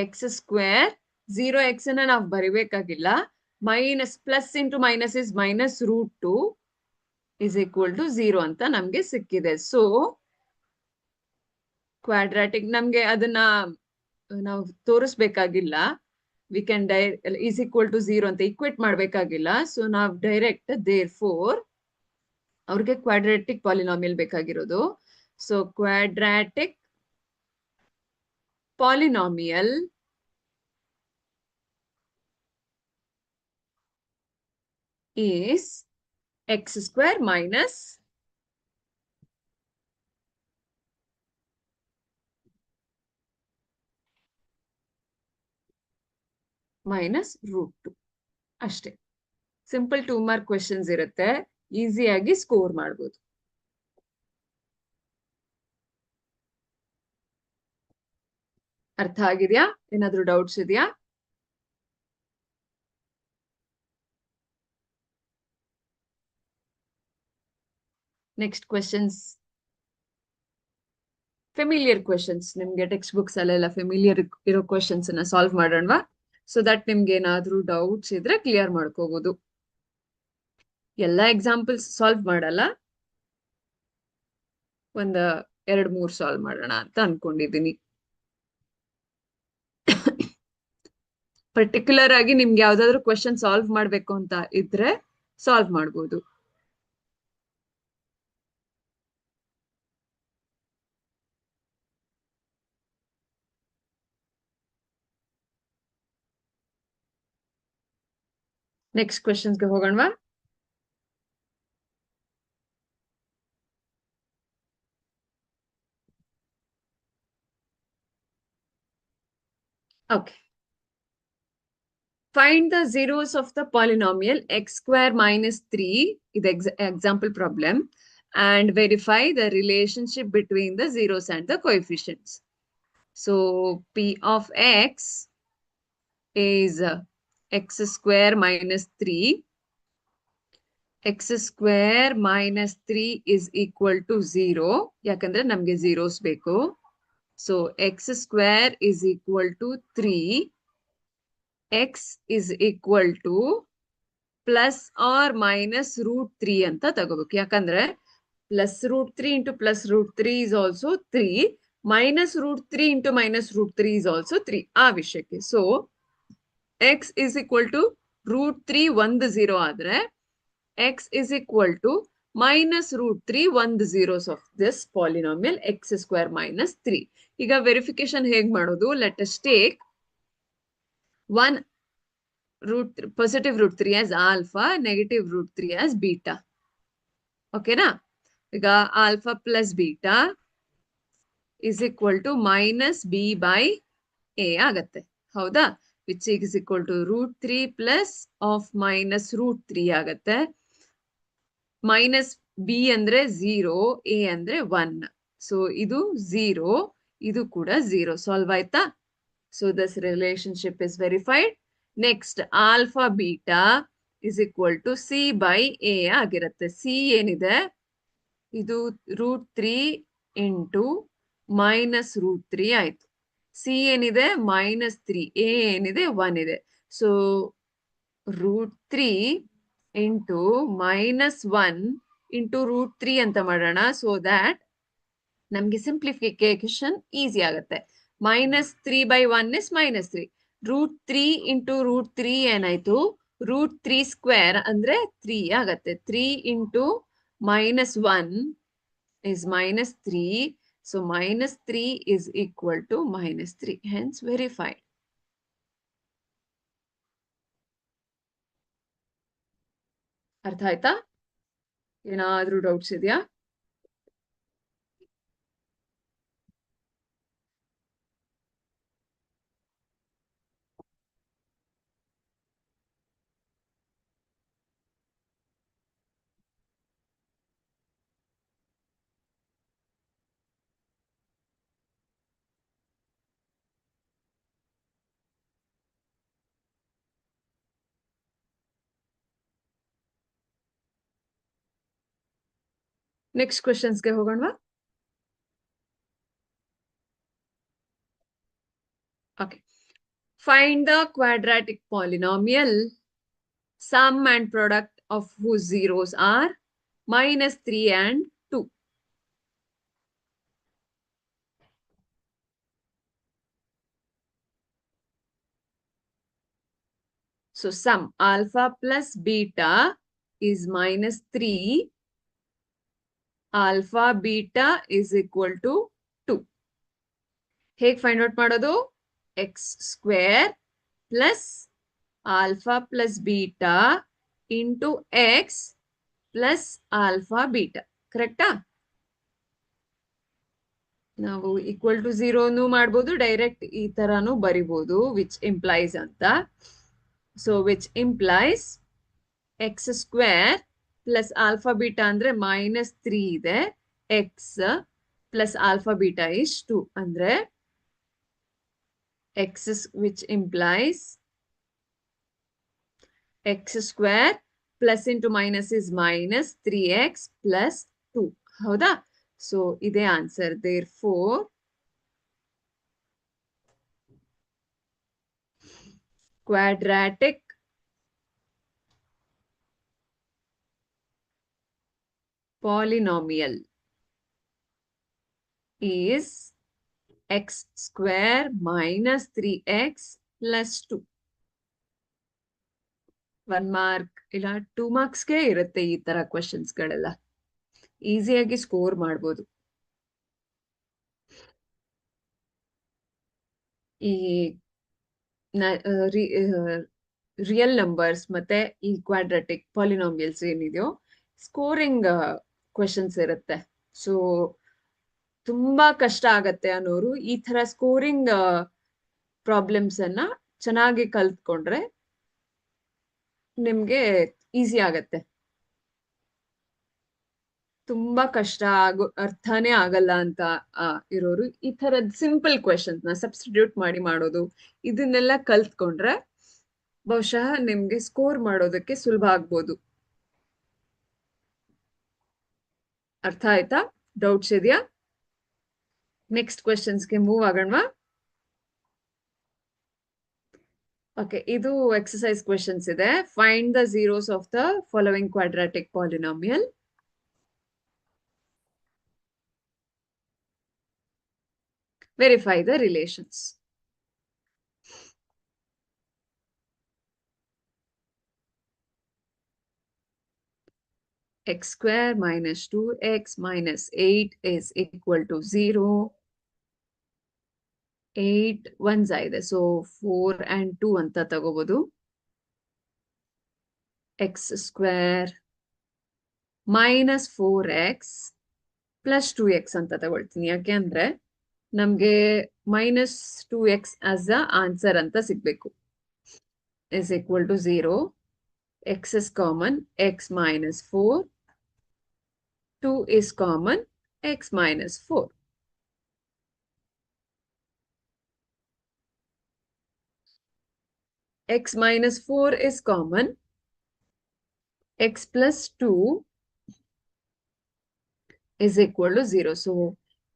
x square 0x ಅನ್ನ ನಾವು ಬರಿಬೇಕಾಗಿಲ್ಲ. Minus plus into minus is minus root 2 is equal to 0 ಅಂತ ನಮ್ಗೆ ಸಿಕ್ಕಿದೆ. ಸೊ ಕ್ವಾಡ್ರಾಟಿಕ್ ನಮ್ಗೆ ಅದನ್ನ ನಾವು ತೋರಿಸ್ಬೇಕಾಗಿಲ್ಲ. We can is equal to 0 ಅಂತ ಈಕ್ವೇಟ್ ಮಾಡ್ಬೇಕಾಗಿಲ್ಲ. ಸೊ ನಾವು ಡೈರೆಕ್ಟ್ ದೇರ್ ಫೋರ್ ಅವ್ರಿಗೆ ಕ್ವಾಡ್ರಾಟಿಕ್ ಪಾಲಿನಾಮಿಯಲ್ ಬೇಕಾಗಿರೋದು. So quadratic polynomial is x square minus root 2 ಅಷ್ಟೇ. ಸಿಂಪಲ್ 2 ಮಾರ್ಕ್ ಕ್ವೆಶನ್ಸ್ ಇರುತ್ತೆ, ಈಸಿಯಾಗಿ ಸ್ಕೋರ್ ಮಾಡ್ಬೋದು. ಅರ್ಥ ಆಗಿದ್ಯಾ? ಏನಾದ್ರೂ ಡೌಟ್ಸ್ ಇದೆಯಾ? Next questions familiar questions. ನಿಮ್ಗೆ ಟೆಕ್ಸ್ಟ್ ಬುಕ್ಸ್ ಅಲ್ಲೆಲ್ಲ ಫೆಮಿಲಿಯರ್ ಇರೋ ಕ್ವೆಶನ್ಸ್ ಅನ್ನ ಸಾಲ್ವ್ ಮಾಡೋಣವಾ? ಸೊ ದಟ್ ನಿಮ್ಗೆ ಏನಾದ್ರೂ ಡೌಟ್ಸ್ ಇದ್ರೆ ಕ್ಲಿಯರ್ ಮಾಡ್ಕೋಬಹುದು. ಎಲ್ಲ ಎಕ್ಸಾಂಪಲ್ಸ್ ಸಾಲ್ವ್ ಮಾಡಲ್ಲ, ಒಂದ್ 2-3 ಸಾಲ್ವ್ ಮಾಡೋಣ ಅಂತ ಅನ್ಕೊಂಡಿದೀನಿ. ಪರ್ಟಿಕ್ಯುಲರ್ ಆಗಿ ನಿಮ್ಗೆ ಯಾವ್ದಾದ್ರು ಕ್ವೆಶನ್ ಸಾಲ್ವ್ ಮಾಡ್ಬೇಕು ಅಂತ ಇದ್ರೆ ಸಾಲ್ವ್ ಮಾಡ್ಬೋದು. ನೆಕ್ಸ್ಟ್ ಕ್ವೆಶನ್ಸ್ಗೆ ಹೋಗೋಣವಾ? Okay. Find the zeros of the polynomial x square minus 3, is the example problem, and verify the relationship between the zeros and the coefficients. So p of x is x square minus 3. x square minus 3 is equal to 0. ಯಾಕಂದ್ರೆ ನಮ್ಗೆ zeros ಬೇಕು. So x square is equal to 3. x is equal to plus or minus root 3 ಅಂತ ತಗೋಬೇಕು. ಯಾಕಂದ್ರೆ plus root 3 into plus root 3 is also 3. Minus root 3 into minus root 3 is also 3. ಆ ವಿಷಯಕ್ಕೆ. So x is equal to root 3 ಒಂದು 0 ಆದ್ರೆ x is equal to minus root 3 ಒಂದು zeros of this polynomial x square minus 3. ಈಗ verification ಹೇಗ್ ಮಾಡೋದು? Let us take one positive root 3 as alpha, negative root 3 as beta. ಓಕೆನಾ? ಈಗ alpha plus beta is equal to minus b by a ಆಗತ್ತೆ. ಹೌದಾ? which is equal to root 3 plus of minus root 3 ಆಗತ್ತೆ. minus b ಅಂದ್ರೆ 0, a ಅಂದ್ರೆ 1. So ಇದು 0, ಇದು ಕೂಡ 0. ಸಾಲ್ವ್ ಆಯ್ತಾ? So this relationship is verified. Next alpha beta is equal to c by a ಆಗಿರುತ್ತೆ. c ಏನಿದೆ? ಇದು ರೂಟ್ 3 ಇಂಟು ಮೈನಸ್ ರೂಟ್ 3 ಆಯ್ತು. c ಏನಿದೆ? ಮೈನಸ್ 3. a ಏನಿದೆ? 1 ಇದೆ. So root 3 into minus 1 into root 3 ಅಂತ ಮಾಡೋಣ. ಸೊ ದ್ಯಾಟ್ ನಮ್ಗೆ ಸಿಂಪ್ಲಿಫಿಕೇಶನ್ ಈಸಿ ಆಗುತ್ತೆ. minus 3 by 1 is minus 3. root 3 into root 3 ಏನಾಯ್ತು? root 3 square ಅಂದ್ರೆ 3 ಆಗತ್ತೆ. 3 into minus 1 is minus 3. So minus 3 is equal to minus 3. Hence verified. ಅರ್ಥ ಆಯ್ತಾ? ಏನಾದ್ರೂ ಡೌಟ್ಸ್ ಇದೆಯಾ? ನೆಕ್ಸ್ಟ್ ಕ್ವೆಶನ್ಸ್ಗೆ ಹೋಗೋಣವಾ? Okay. Find the quadratic polynomial sum and product of whose zeros are -3 and 2. So sum alpha plus beta is -3. Alpha beta is equal to 2. ಹೇಗೆ find out ಮಾಡೋದು? x² plus alpha plus beta into x plus alpha beta. ಕರೆಕ್ಟಾ? ನಾವು equal to 0 ಮಾಡ್ಬೋದು, direct ಈ ತರಾನು ಬರಿಬೋದು, which implies ಅಂತ. So which implies x² plus alpha beta ಅಂದ್ರೆ -3 ಇದೆ, x plus alpha beta is 2 ಅಂದ್ರೆ x, which implies x² plus into minus is -3x plus 2. ಹೌದಾ? ಸೊ ಇದೇ answer. Therefore quadratic polynomial is x² minus 3x plus 2. 1 mark ಇಲ್ಲ 2 ಮಾರ್ಕ್ಸ್ಗೆ ಇರುತ್ತೆ ಈ ತರ questions ಗಳೆಲ್ಲ. ಈಸಿಯಾಗಿ ಸ್ಕೋರ್ ಮಾಡ್ಬೋದು. ಈ ರಿಯಲ್ ನಂಬರ್ಸ್ ಮತ್ತೆ ಈ ಕ್ವಾಡ್ರಾಟಿಕ್ ಪಾಲಿನಾಮಿಯಲ್ಸ್ ಏನಿದೆಯೋ ಸ್ಕೋರಿಂಗ್ ಕ್ವೆಶನ್ಸ್ ಇರುತ್ತೆ. ಸೊ ತುಂಬಾ ಕಷ್ಟ ಆಗತ್ತೆ ಅನ್ನೋರು ಈ ತರ ಸ್ಕೋರಿಂಗ್ ಪ್ರಾಬ್ಲಮ್ಸ್ ಅನ್ನ ಚೆನ್ನಾಗಿ ಕಲ್ತ್ಕೊಂಡ್ರೆ ನಿಮ್ಗೆ ಈಸಿ ಆಗತ್ತೆ. ತುಂಬಾ ಕಷ್ಟ ಅರ್ಥನೇ ಆಗಲ್ಲ ಅಂತ ಇರೋರು ಈ ತರದ್ ಸಿಂಪಲ್ ಕ್ವೆಶನ್ಸ್ ನ ಸಬ್ಸ್ಟಿಟ್ಯೂಟ್ ಮಾಡಿ ಮಾಡೋದು, ಇದನ್ನೆಲ್ಲ ಕಲ್ತ್ಕೊಂಡ್ರೆ ಬಹುಶಃ ನಿಮ್ಗೆ ಸ್ಕೋರ್ ಮಾಡೋದಕ್ಕೆ ಸುಲಭ ಆಗ್ಬೋದು. ಅರ್ಥ ಆಯ್ತಾ? ಡೌಟ್ಸ್ ಇದೆಯಾ? ನೆಕ್ಸ್ಟ್ ಕ್ವೆಶನ್ಸ್ಗೆ ಮೂವ್ ಆಗೋಣವಾ? ಓಕೆ, ಇದು ಎಕ್ಸರ್ಸೈಸ್ ಕ್ವೆಶನ್ಸ್ ಇದೆ. Find the zeros of the following quadratic polynomial. Verify the relations. x² minus 2x minus 8 is equal to 0. 8 1s ಇದೆ, ಸೊ 4 and 2 ಅಂತ ತಗೋಬಹುದು. x² minus 4x plus 2x ಅಂತ ತಗೊಳ್ತೀನಿ. ಯಾಕೆ ಅಂದ್ರೆ ನಮ್ಗೆ -2x ಆಸ್ ಅ ಆನ್ಸರ್ ಅಂತ ಸಿಗ್ಬೇಕು. is equal to 0. x is common, x minus 4. 2 is common, x minus 4. x minus 4 is common. X plus 2 is equal to 0. So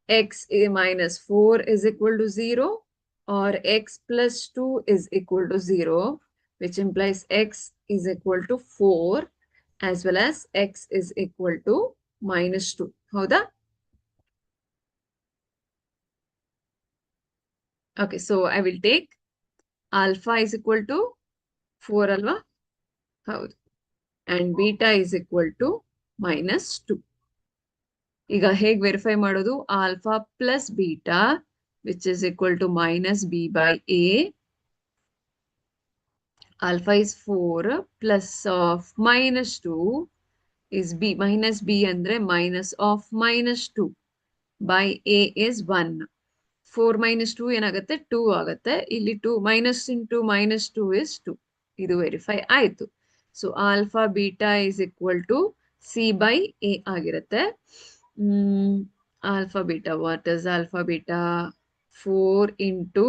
x minus 4 is equal to 0 or x plus 2 is equal to 0, which implies x is equal to 4 as well as x is equal to -2. ಹೌದಾ? Okay, so I will take alpha is equal to 4 ಅಲ್ವಾ? ಹೌದು. And beta is equal to -2. ಈಗ ಹೇಗೆ verify ಮಾಡೋದು? Alpha plus beta which is equal to -b by a. Alpha is 4 plus of -2 is b. Minus b andre minus of -2 by a is 1. 4 minus 2 ಏನಾಗುತ್ತೆ? 2 ಆಗುತ್ತೆ. ಇಲ್ಲಿ 2 minus into -2 is 2. ಇದು verify ಆಯ್ತು. So alpha beta is equal to c by a ಆಗಿರುತ್ತೆ. Alpha beta, what is alpha beta? 4 into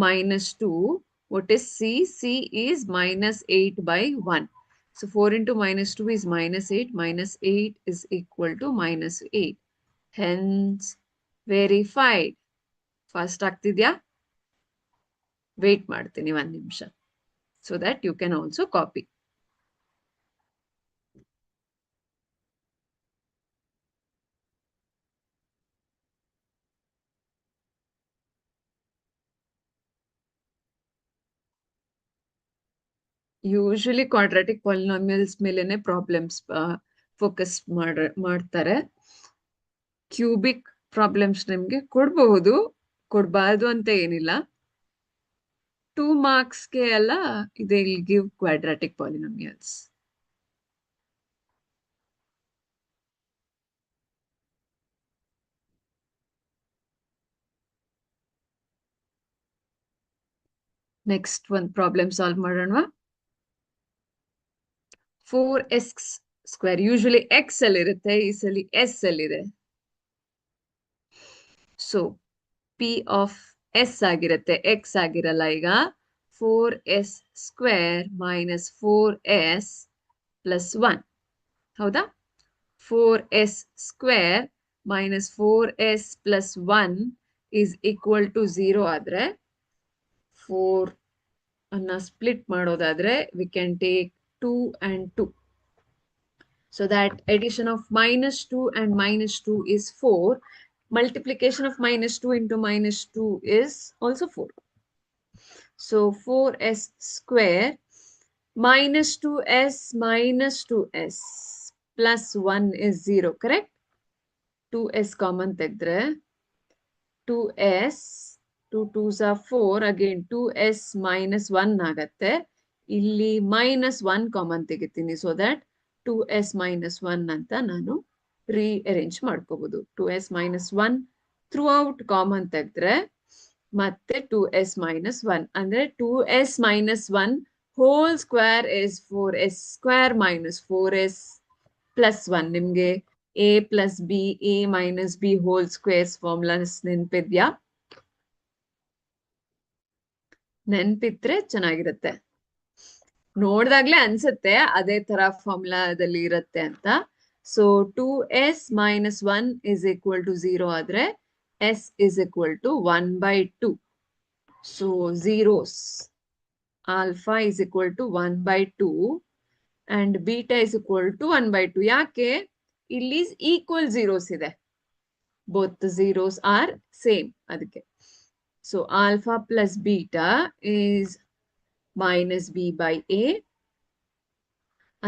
-2. What is c? c is -8 by 1. So 4 into minus 2 is minus 8. Minus 8 is equal to minus 8. Hence, verified. Fast ಆಗ್ತಿದ್ಯಾ? Wait ಮಾಡ್ತೀನಿ 1 ನಿಮಿಷ. So that you can also copy. Usually quadratic polynomials ಮೇಲೆನೆ problems focus ಮಾಡ್ತಾರೆ. Cubic problems ನಿಮ್ಗೆ ಕೊಡಬಹುದು, ಕೊಡಬಾರ್ದು ಅಂತ ಏನಿಲ್ಲ. 2 ಮಾರ್ಕ್ಸ್ಗೆ ಎಲ್ಲ ಇದೆ will give quadratic polynomials. Next ಒಂದು ಪ್ರಾಬ್ಲಮ್ ಸಾಲ್ವ್ ಮಾಡೋಣ. 4s ಸ್ಕ್ವೇರ್ ಯೂಶಲಿ ಎಕ್ಸ್ ಅಲ್ಲಿ ಇರುತ್ತೆ, ಈ ಸಲ ಎಸ್ ಅಲ್ಲಿದೆ. ಸೊ ಪಿ ಆಫ್ ಎಸ್ ಆಗಿರುತ್ತೆ, ಎಕ್ಸ್ ಆಗಿರಲ್ಲ. ಈಗ 4s square minus 4s plus 1 ಹೌದಾ? 4s square minus 4s plus 1 is equal to 0 ಆದ್ರೆ 4 ಅನ್ನ ಸ್ಪ್ಲಿಟ್ ಮಾಡೋದಾದ್ರೆ we can take 2 and 2. So that addition of minus 2 and minus 2 is 4. Multiplication of minus 2 into minus 2 is also 4. So 4s square minus 2s minus 2s plus 1 is 0, correct? 2s common tegdre 2s 2 2s are 4, again 2s minus 1 ಆಗತ್ತೆ. ಇಲ್ಲಿ minus 1 common ತೆಗಿತೀನಿ. So that 2s minus 1 ಅಂತ ನಾನು rearrange ಮಾಡ್ಕೋಬಹುದು. 2s minus 1 through out common ತೆಗೆದ್ರೆ ಮತ್ತೆ 2s minus 1 ಅಂದ್ರೆ 2s minus 1 whole square is 4s square minus 4s plus 1. ನಿಮ್ಗೆ a plus b a minus b whole squares formulas ನೆನ್ಪಿದ್ಯಾ? ನೆನ್ಪಿದ್ರೆ ಚೆನ್ನಾಗಿರುತ್ತೆ. ನೋಡ್ದಾಗ್ಲೇ ಅನ್ಸುತ್ತೆ ಅದೇ ತರ ಫಾರ್ಮುಲಾದಲ್ಲಿ ಇರುತ್ತೆ ಅಂತ. So 2s minus 1 is equal to 0 ಆದ್ರೆ s is equal to 1 by 2. So zeros. Alpha is equal to 1 by 2 and beta is equal to 1 by 2. ಯಾಕೆ? ಇಲ್ಲಿ equal zeros ಇದೆ. Both the zeros are same. ಅದಕ್ಕೆ. So alpha plus beta is minus b by a.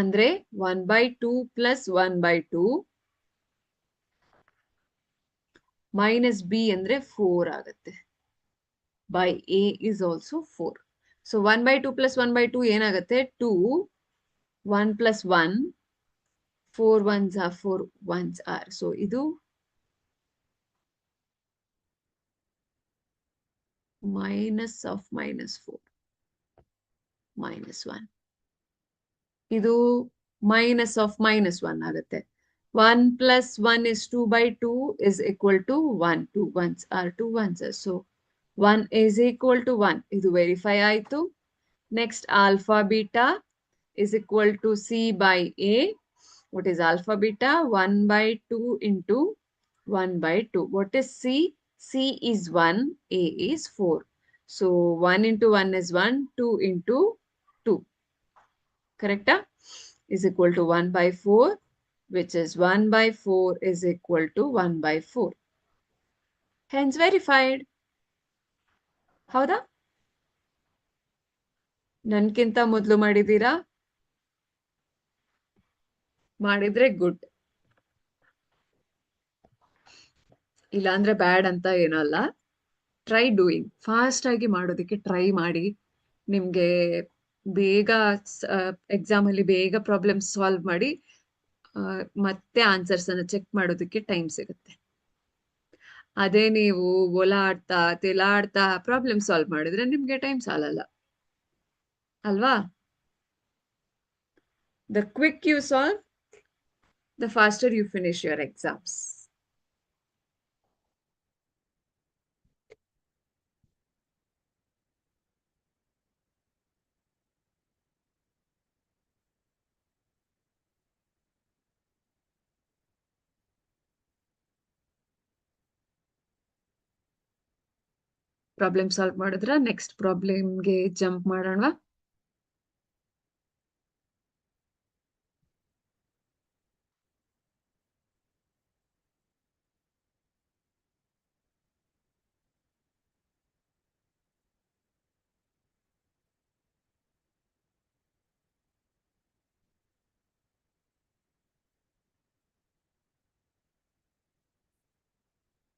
ಅಂದ್ರೆ 1 by 2 plus 1 by 2 minus b ಅಂದ್ರೆ 4 ಆಗುತ್ತೆ. By a is also 4. So 1 by 2 plus 1 by 2 ಏನಾಗುತ್ತೆ? 2, 1 plus 1, 4 ones are 4 ones are. So ಇದು minus of minus 4, minus 1. ಇದು minus of minus 1 ಆಗುತ್ತೆ. 1 plus 1 is 2 by 2 is equal to 1. 2 ones are 2 ones are. So 1 is equal to 1. ಇದು verify ಆಯ್ತು. Next alpha beta is equal to c by a. What is alpha beta? 1 by 2 into 1 by 2. What is c? C is 1, a is 4. So 1 into 1 is 1, 2 into 2. Correct? Is equal to 1 by 4, which is 1 by 4 is equal to 1 by 4. Hence verified. ಹೌದಾ? ನನ್ಕಿಂತ ಮೊದಲು ಮಾಡಿದೀರಾ? ಮಾಡಿದ್ರೆ good. ಇಲ್ಲಾಂದ್ರೆ ಬ್ಯಾಡ್ ಅಂತ ಏನೋ ಅಲ್ಲ. Try doing. Fast ಆಗಿ ಮಾಡೋದಕ್ಕೆ ಟ್ರೈ ಮಾಡಿ. ನಿಮ್ಗೆ ಬೇಗ ಎಕ್ಸಾಮ್ ಅಲ್ಲಿ ಬೇಗ ಪ್ರಾಬ್ಲಮ್ ಸಾಲ್ವ್ ಮಾಡಿ ಮತ್ತೆ ಆನ್ಸರ್ಸ್ ಅನ್ನ ಚೆಕ್ ಮಾಡೋದಕ್ಕೆ ಟೈಮ್ ಸಿಗುತ್ತೆ. ಅದೇ ನೀವು ಓಲಾಡ್ತಾ ತೇಲಾಡ್ತಾ ಪ್ರಾಬ್ಲಮ್ ಸಾಲ್ವ್ ಮಾಡಿದ್ರೆ ನಿಮ್ಗೆ ಟೈಮ್ ಸಾಲಲ್ಲ ಅಲ್ವಾ? The quick you solve, the faster you finish your exams. Problem solve ಮಾಡಿದ್ರ ನೆಕ್ಸ್ಟ್ ಪ್ರಾಬ್ಲಮ್ಗೆ ಜಂಪ್ ಮಾಡೋಣ.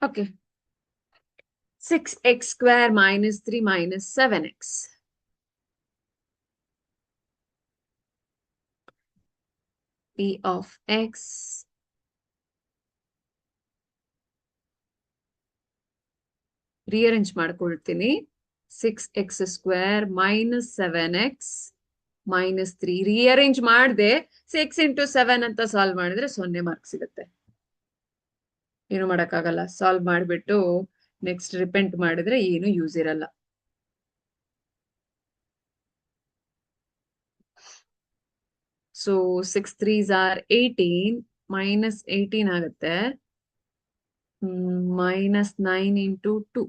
Okay, 6x square minus 3 minus 7x. P of x rearrange ಮಾಡ್ಕೊಳ್ತೀನಿ. 6x square minus 7x minus 3 rearrange ಮಾಡಿದೆ. 6 into 7 ಅಂತ solve ಮಾಡಿದ್ರೆ 0 mark ಸಿಗುತ್ತೆ. ಏನು ಮಾಡಕ್ಕಾಗಲ್ಲ. Solve ಮಾಡಿಬಿಟ್ಟು ನೆಕ್ಸ್ಟ್ ರಿಪೆಂಟ್ ಮಾಡಿದ್ರೆ ಏನು ಯೂಸ್ ಇರಲ್ಲ. ಸೊ 6 3s are 18 minus 18 ಆಗುತ್ತೆ. minus 9 into 2.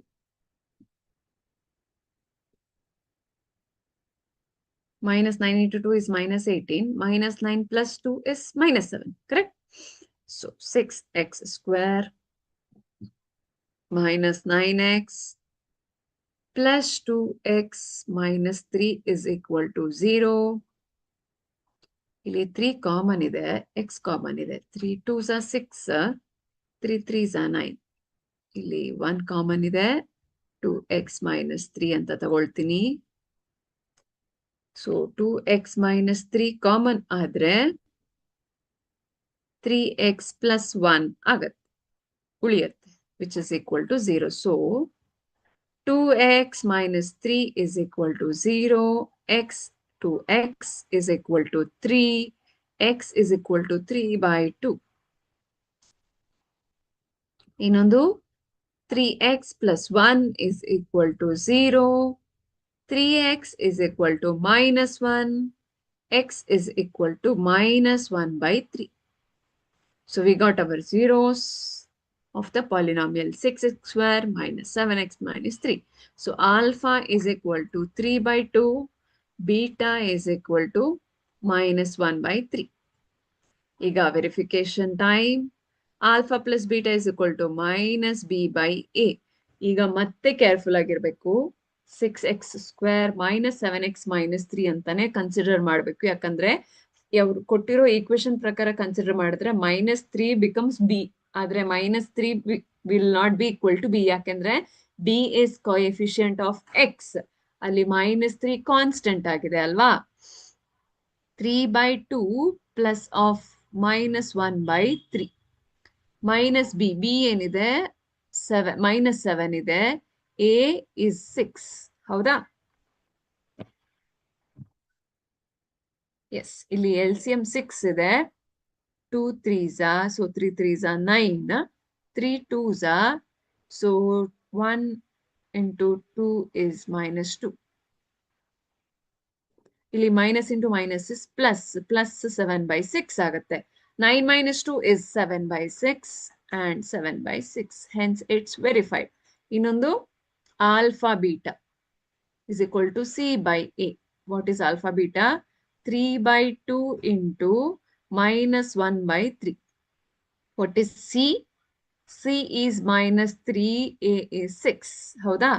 Minus 9 into 2 is minus 18. Minus 9 plus 2 is minus 7. Correct? So 6x square minus 9x plus 2x minus 3 is equal to 0. ಇಲ್ಲಿ 3 common ಇದೆ, x common ಇದೆ. 3 2s are 6, 3 3s are 9. ಇಲ್ಲಿ 1 common ಇದೆ, 2x minus 3 ಅಂತ ತಗೊಳ್ತೀನಿ. So 2x minus 3 common ಆದ್ರೆ 3x plus 1 ಆಗತ್ತೆ, ಉಳಿಯತ್ತೆ, which is equal to 0. So 2x minus 3 is equal to 0. x 2x is equal to 3. x is equal to 3 by 2. ಇನ್ನೊಂದು 3x plus 1 is equal to 0. 3x is equal to minus 1. x is equal to minus 1 by 3. So we got our zeros of the polynomial 6x square minus 7x minus 3. So alpha is equal to 3 by 2. Beta is equal to minus 1 by 3. Iga verification time. Alpha plus beta is equal to minus b by a. Iga matte careful ಆಗಿರಬೇಕು. 6x square minus 7x minus 3 ಅಂತಾನೆ consider ಮಾಡಬೇಕು. ಯಾಕಂದ್ರೆ ಅವರು ಕೊಟ್ಟಿರೋ equation ಪ್ರಕಾರ consider ಮಾಡಿದ್ರೆ minus 3 becomes b. ಆದ್ರೆ minus 3 will not be equal to b. ಯಾಕಂದ್ರೆ b is coefficient of x. ಅಲ್ಲಿ minus 3 ಕಾನ್ಸ್ಟೆಂಟ್ ಆಗಿದೆ ಅಲ್ವಾ. 3 by 2 plus of minus 1 by 3. Minus b, b ಏನಿದೆ 7, minus 7 ಇದೆ. a is 6. ಹೌದಾ? ಎಸ್, ಇಲ್ಲಿ LCM 6 ಇದೆ. 2 3s are, so 3 3s are 9. 3 2s are, so 1 into 2 is minus 2. ಇಲ್ಲಿ minus into minus is plus, plus 7 by 6 ಆಗುತ್ತೆ. 9 minus 2 is 7 by 6 and 7 by 6. Hence it's verified. ಇನ್ನೊಂದು alpha beta is equal to c by a. What is alpha beta? 3 by 2 into minus 1 by 3. What is c? c is minus 3, a is 6. ಹೌದಾ?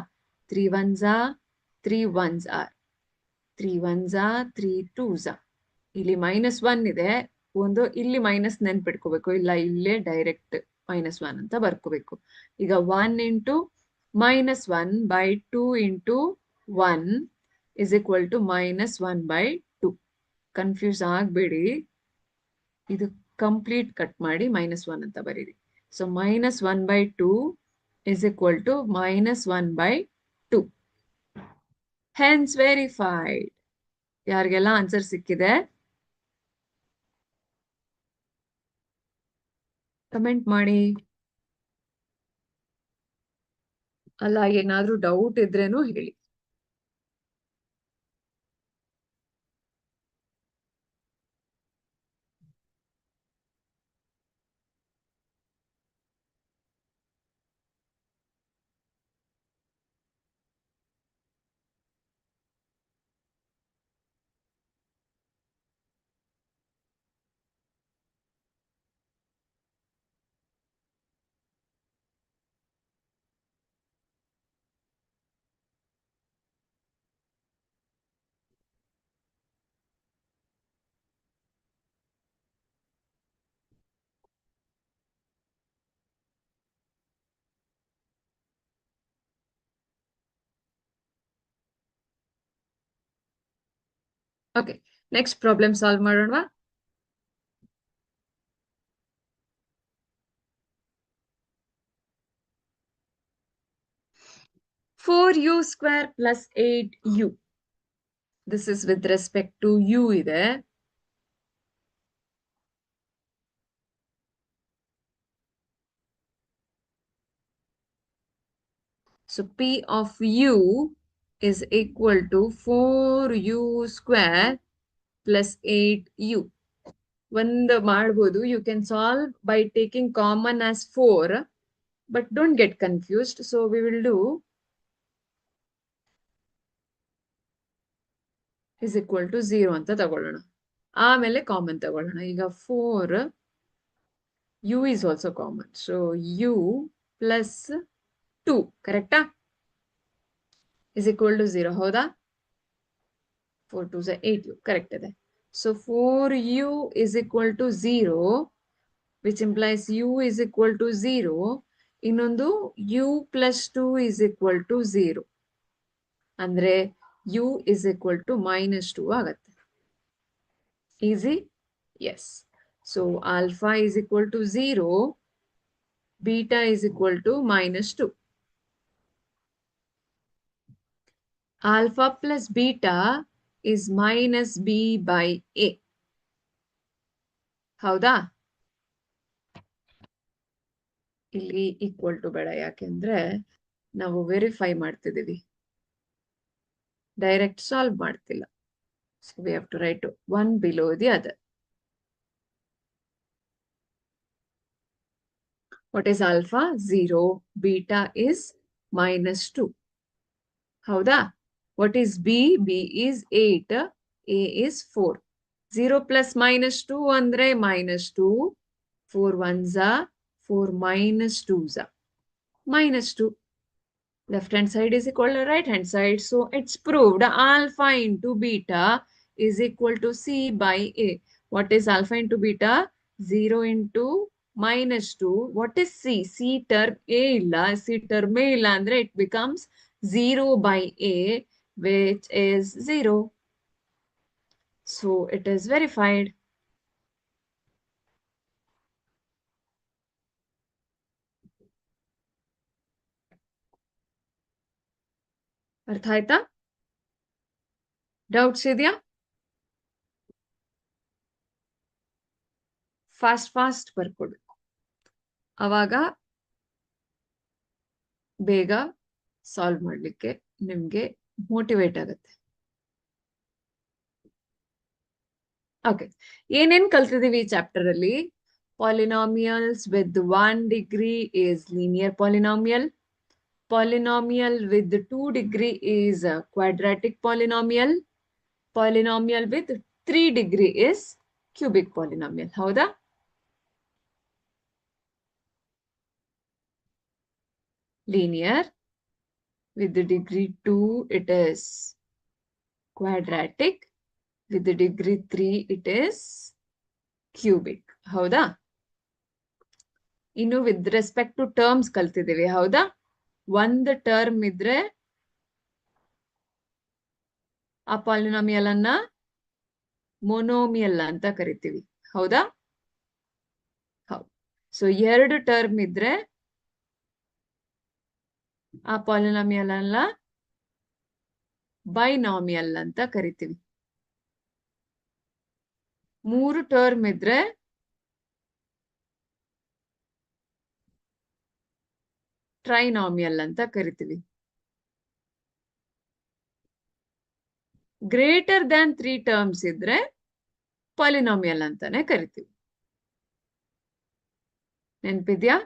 3 1s are, 3 1s are. 3 1s are, 3 2s are. ಇಲ್ಲಿ minus 1 ಇದೆ. ಒಂದು ಇಲ್ಲಿ minus ನೆನ್ಪಿಟ್ಕೋಬೇಕು, ಇಲ್ಲ ಇಲ್ಲೇ direct minus 1 ಅಂತ ಬರ್ಕೋಬೇಕು. ಈಗ 1 into minus 1 by 2 into 1 is equal to minus 1 by 2. Confuse ಆಗಬೇಡಿ, ಇದು ಕಂಪ್ಲೀಟ್ ಕಟ್ ಮಾಡಿ minus 1 ಅಂತ ಬರೀರಿ. So minus 1 by 2 is equal to minus 1 by 2. Hence verified. ಯಾರಿಗೆಲ್ಲ ಆನ್ಸರ್ ಸಿಕ್ಕಿದೆ ಕಮೆಂಟ್ ಮಾಡಿ. ಅಲ್ಲ, ಏನಾದ್ರೂ ಡೌಟ್ ಇದ್ರೇನು ಹೇಳಿ. ಓಕೆ, ನೆಕ್ಸ್ಟ್ ಪ್ರಾಬ್ಲಮ್ ಸಾಲ್ವ್ ಮಾಡೋಣ. Four u square plus 8u. This is with respect to u ಇದೆ. So P of u is equal to 4u square plus 8u. ಒಂದು ಮಾಡ್ಬೋದು, you can solve by taking common as 4, but don't get confused. So we will do is equal to 0 ಅಂತ ತಗೊಳ್ಳೋಣ. ಆಮೇಲೆ common ತಗೊಳ್ಳೋಣ. ಈಗ 4 u is also common. So u plus 2, ಕರೆಕ್ಟಾ? is equal to 0. ಹೌದಾ? 4 2 is 8u. Correct ಇದೆ. So 4u is equal to 0, which implies u is equal to 0. ಇನ್ನೊಂದು u plus 2 is equal to 0. ಅಂದ್ರೆ u is equal to -2 ಆಗತ್ತೆ. Easy? Yes. So alpha is equal to 0, beta is equal to -2. Alpha plus beta is minus b by a. ಹೌದಾ? ಇಲ್ಲಿ equal to ಬೇಡ, ಯಾಕೆಂದ್ರೆ ನಾವು verify ಮಾಡ್ತಿದ್ದೀವಿ, direct solve ಮಾಡ್ತಿಲ್ಲ. So we have to write one below the other. What is alpha? 0. Beta is -2. ಹೌದಾ? What is b? b is 8. a is 4. 0 plus -2 ಅಂದ್ರೆ -2. 4 ones are 4 minus 2s are -2. Left hand side is equal to right hand side. So it's proved alpha into beta is equal to c by a. What is alpha into beta? 0 into -2. What is c? c term a illa. c term a illa andre it becomes 0 by a, which is 0. So it is verified. ಅರ್ಥ ಆಯ್ತಾ? Doubts ಇದೆಯಾ? Fast ಬರ್ಕೊಡ್ಬೇಕು, ಅವಾಗ ಬೇಗ solve ಮಾಡ್ಲಿಕ್ಕೆ ನಿಮ್ಗೆ motivate ಆಗುತ್ತೆ. Okay, ಏನೇನ್ ಕಲ್ತಿದೀವಿ ಈ ಚಾಪ್ಟರ್ ಅಲ್ಲಿ? Polynomials with 1 degree is linear polynomial. Polynomial with 2 degree is a quadratic polynomial. Polynomial with 3 degree is cubic polynomial. ಹೌದಾ? Linear with the degree 2 it is quadratic, with the degree 3 it is cubic. ಹೌದಾ? ಇನ್ನು with respect to terms ಕಲ್ತಿದ್ದೀವಿ. ಹೌದಾ? ಒಂದು term ಇದ್ರೆ ಆ polynomial ಅನ್ನ ಮೊನೋಮಿಯಲ್ ಅಂತ ಕರಿತೀವಿ. ಹೌದಾ? ಹೌದು. ಸೊ 2 ಟರ್ಮ್ ಇದ್ರೆ ಆ ಪಾಲಿನಾಮಿಯಲ್ ಅನ್ನ ಬೈನಾಮಿಯಲ್ ಅಂತ ಕರಿತೀವಿ. 3 ಟರ್ಮ್ ಇದ್ರೆ ಟ್ರೈನಾಮಿಯಲ್ ಅಂತ ಕರಿತೀವಿ. ಗ್ರೇಟರ್ ದ್ಯಾನ್ 3 ಟರ್ಮ್ಸ್ ಇದ್ರೆ ಪಾಲಿನಾಮಿಯಲ್ ಅಂತಾನೆ ಕರಿತೀವಿ. ನೆನ್ಪಿದ್ಯಾ?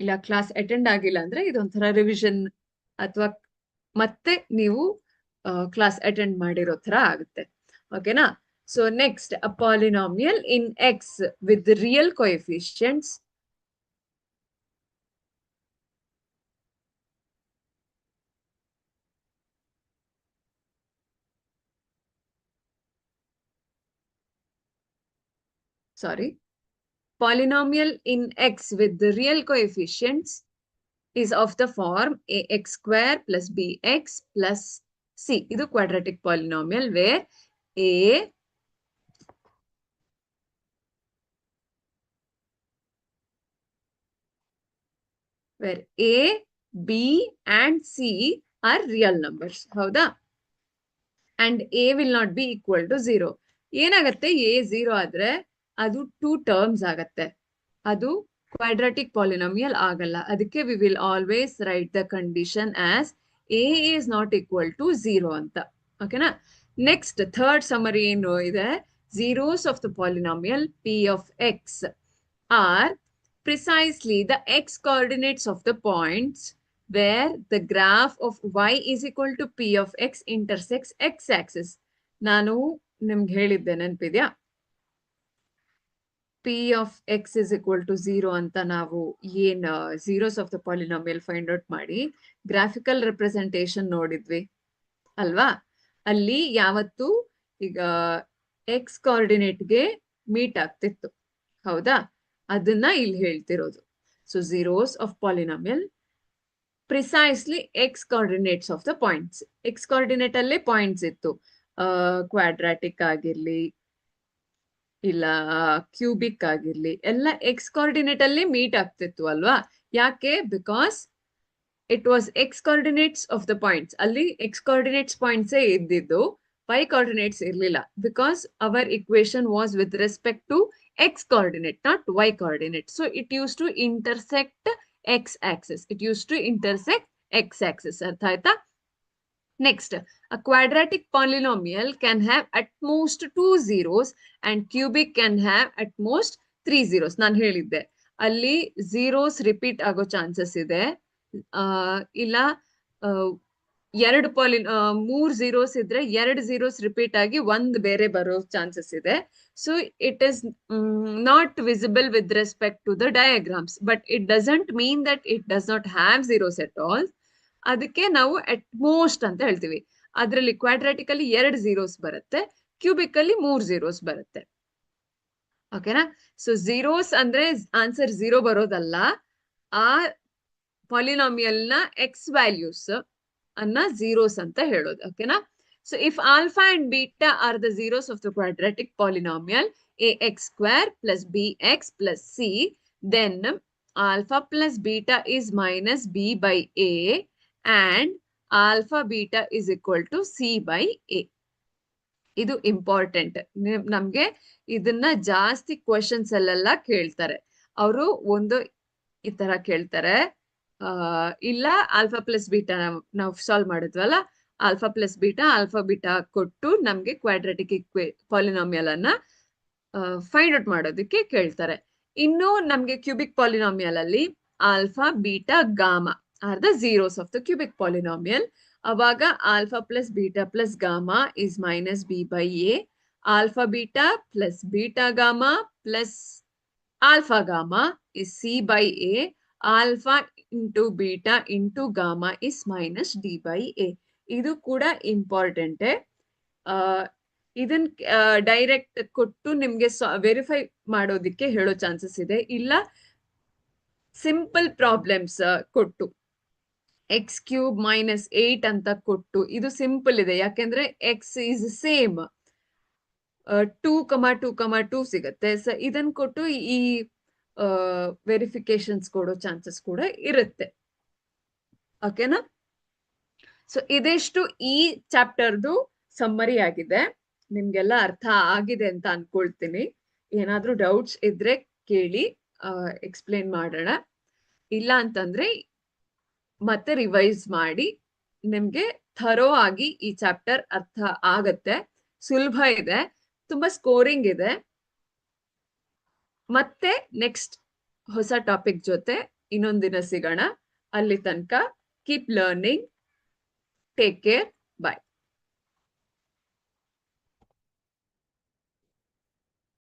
ಇಲ್ಲ ಕ್ಲಾಸ್ ಅಟೆಂಡ್ ಆಗಿಲ್ಲ ಅಂದ್ರೆ ಇದೊಂಥರ ರಿವಿಷನ್ ಅಥವಾ ಮತ್ತೆ ನೀವು ಕ್ಲಾಸ್ ಅಟೆಂಡ್ ಮಾಡಿರೋ ತರ ಆಗುತ್ತೆ. ಓಕೆನಾ? So next, a polynomial in X with real coefficients. Sorry. Polynomial in x with the real coefficients is of the form ax square plus bx plus c. ಇದು quadratic polynomial where A, B and C are real numbers. ಹೌದಾ? And A will not be equal to 0. ಏನಾಗತ್ತೆ? A 0 ಆದ್ರೆ ಅದು 2 terms ಆಗತ್ತೆ. ಅದು quadratic polynomial ಆಗಲ್ಲ. ಅದಕ್ಕೆ we will always write the condition as A is not equal to 0 ಅಂತ. ಓಕೆನಾ? ನೆಕ್ಸ್ಟ್ ಥರ್ಡ್ ಸಮ್ಮರಿ ಏನು ಇದೆ? Zeros of the polynomial P of X are precisely the x coordinates of the points where the graph of y is equal to P of X intersects X axis. ನಾನು ನಿಮ್ಗೆ ಹೇಳಿದ್ದೆ, ನೆನಪಿದ್ಯಾ? P of X is equal to 0 ಅಂತ ನಾವು ಏನ್ zeros of the polynomial find out ಮಾಡಿ graphical representation ನೋಡಿದ್ವಿ ಅಲ್ವಾ? ಅಲ್ಲಿ ಯಾವತ್ತು ಈಗ ಎಕ್ಸ್ ಕೋಆರ್ಡಿನೇಟ್ಗೆ ಮೀಟ್ ಆಗ್ತಿತ್ತು. ಹೌದಾ? ಅದನ್ನ ಇಲ್ಲಿ ಹೇಳ್ತಿರೋದು. So zeros of polynomial precisely X coordinates of the points. X coordinate ಅಲ್ಲೇ ಪಾಯಿಂಟ್ಸ್ ಇತ್ತು. ಕ್ವಾಡ್ರಾಟಿಕ್ ಆಗಿರ್ಲಿ ಇಲ್ಲ ಕ್ಯೂಬಿಕ್ ಆಗಿರ್ಲಿ ಎಲ್ಲ ಎಕ್ಸ್ ಕೋಆರ್ಡಿನೇಟ್ ಅಲ್ಲಿ ಮೀಟ್ ಆಗ್ತಿತ್ತು ಅಲ್ವಾ? ಯಾಕೆ? Because it was x coordinates of the points. ಅಲ್ಲಿ ಎಕ್ಸ್ ಕೋಆರ್ಡಿನೇಟ್ಸ್ ಪಾಯಿಂಟ್ಸ್ ಇದ್ದಿದ್ದು, y coordinates ಇರ್ಲಿಲ್ಲ. Because our equation was with respect to x coordinate, not y coordinate. So it used to intersect x axis. It used to intersect x axis. ಅರ್ಥ ಆಯ್ತಾ? Next, a quadratic polynomial can have at most 2 zeros and cubic can have at most 3 zeros. ನಾನು ಹೇಳಿದ್ದೆ ಅಲ್ಲಿ zeros repeat ಆಗೋ chances ಇದೆ. ಇಲ್ಲ ಮೂರ್ zeros ಇದ್ರೆ 2 zeros ರಿಪೀಟ್ ಆಗಿ ಒಂದ್ ಬೇರೆ ಬರೋ ಚಾನ್ಸಸ್ ಇದೆ. So it is not visible with respect to the diagrams, but it doesn't mean that it does not have zeros at all. ಅದಕ್ಕೆ ನಾವು ಅಟ್ ಮೋಸ್ಟ್ ಅಂತ ಹೇಳ್ತೀವಿ. ಅದರಲ್ಲಿ ಕ್ವಾಡ್ರಾಟಿಕ್ ಅಲ್ಲಿ 2 zeros ಬರುತ್ತೆ, ಕ್ಯೂಬಿಕ್ ಅಲ್ಲಿ 3 zeros ಬರುತ್ತೆ. ಓಕೆನಾ? ಸೊ zeros ಅಂದ್ರೆ ಆನ್ಸರ್ 0 ಬರೋದಲ್ಲ, ಆ ಪಾಲಿನಾಮಿಯಲ್ ನ ಎಕ್ಸ್ ವ್ಯಾಲ್ಯೂಸ್ ಅನ್ನ zeros ಅಂತ ಹೇಳೋದು. ಓಕೆನಾ? So if alpha and beta R the zeros of the quadratic polynomial ax square plus bx plus c, then alpha plus beta is minus b by a and alpha beta is equal to c by a. ಇದು important. ನಮ್ಗೆ ಇದನ್ನ ಜಾಸ್ತಿ questions ಅಲ್ಲೆಲ್ಲ ಕೇಳ್ತಾರೆ. ಅವರು ಒಂದು ಈ ತರ ಕೇಳ್ತಾರೆ, ಇಲ್ಲ ಆಲ್ಫಾ ಪ್ಲಸ್ ಬೀಟಾ ನಾವು ಸಾಲ್ವ್ ಮಾಡಿದ್ವಲ್ಲ, ಆಲ್ಫಾ ಪ್ಲಸ್ ಬೀಟಾ ಕೊಟ್ಟು ನಮ್ಗೆ ಕ್ವಾಡ್ರಾಟಿಕ್ ಪಾಲಿನಾಮಿಯಲ್ ಅನ್ನ ಫೈಂಡ್ ಔಟ್ ಮಾಡೋದಕ್ಕೆ ಕೇಳ್ತಾರೆ. ಇನ್ನು ನಮ್ಗೆ ಕ್ಯೂಬಿಕ್ ಪಾಲಿನಾಮಿಯಲ್ ಅಲ್ಲಿ alpha beta gamma are the zeros of ದ ಕ್ಯೂಬಿಕ್ ಪಾಲಿನಾಮಿಯಲ್. ಅವಾಗ alpha plus gamma is minus b by a, alpha beta plus beta gamma plus alpha gamma is c by a, alpha into beta into gamma is minus d by a. ಇದು ಕೂಡ important. ಇದನ್ direct ಕೊಟ್ಟು ನಿಮ್ಗೆ verify ಮಾಡೋದಿಕ್ಕೆ ಹೇಳೋ chances ಇದೆ. ಇಲ್ಲ simple problems ಕೊಟ್ಟು ಎಕ್ಸ್ ಕ್ಯೂಬ್ ಮೈನಸ್ 8 ಅಂತ ಕೊಟ್ಟು, ಇದು ಸಿಂಪಲ್ ಇದೆ ಯಾಕೆಂದ್ರೆ ಎಕ್ಸ್ ಈಸ್ ಸೇಮ್ 2,2,2 ಸಿಗತ್ತೆ. ಸೊ ಇದನ್ ಕೊಟ್ಟು ಈ ವೆರಿಫಿಕೇಶನ್ಸ್ ಕೊಡೋ ಚಾನ್ಸಸ್ ಕೂಡ ಇರುತ್ತೆ. ಓಕೆನಾ? ಸೊ ಇದೆಷ್ಟು ಈ ಚಾಪ್ಟರ್ದು ಸಮ್ಮರಿ ಆಗಿದೆ. ನಿಮ್ಗೆಲ್ಲ ಅರ್ಥ ಆಗಿದೆ ಅಂತ ಅನ್ಕೊಳ್ತೀನಿ. ಏನಾದ್ರೂ ಡೌಟ್ಸ್ ಇದ್ರೆ ಕೇಳಿ, ಎಕ್ಸ್ಪ್ಲೇನ್ ಮಾಡೋಣ. ಇಲ್ಲ ಅಂತಂದ್ರೆ ಮತ್ತೆ ರಿವೈಸ್ ಮಾಡಿ. ನಿಮ್ಗೆ ಥರೋ ಆಗಿ ಈ ಚಾಪ್ಟರ್ ಅರ್ಥ ಆಗತ್ತೆ. ಸುಲಭ ಇದೆ, ತುಂಬಾ ಸ್ಕೋರಿಂಗ್ ಇದೆ. ಮತ್ತೆ ನೆಕ್ಸ್ಟ್ ಹೊಸ ಟಾಪಿಕ್ ಜೊತೆ ಇನ್ನೊಂದಿನ ಸಿಗೋಣ. ಅಲ್ಲಿ ತನಕ ಕೀಪ್ ಲರ್ನಿಂಗ್. Take care.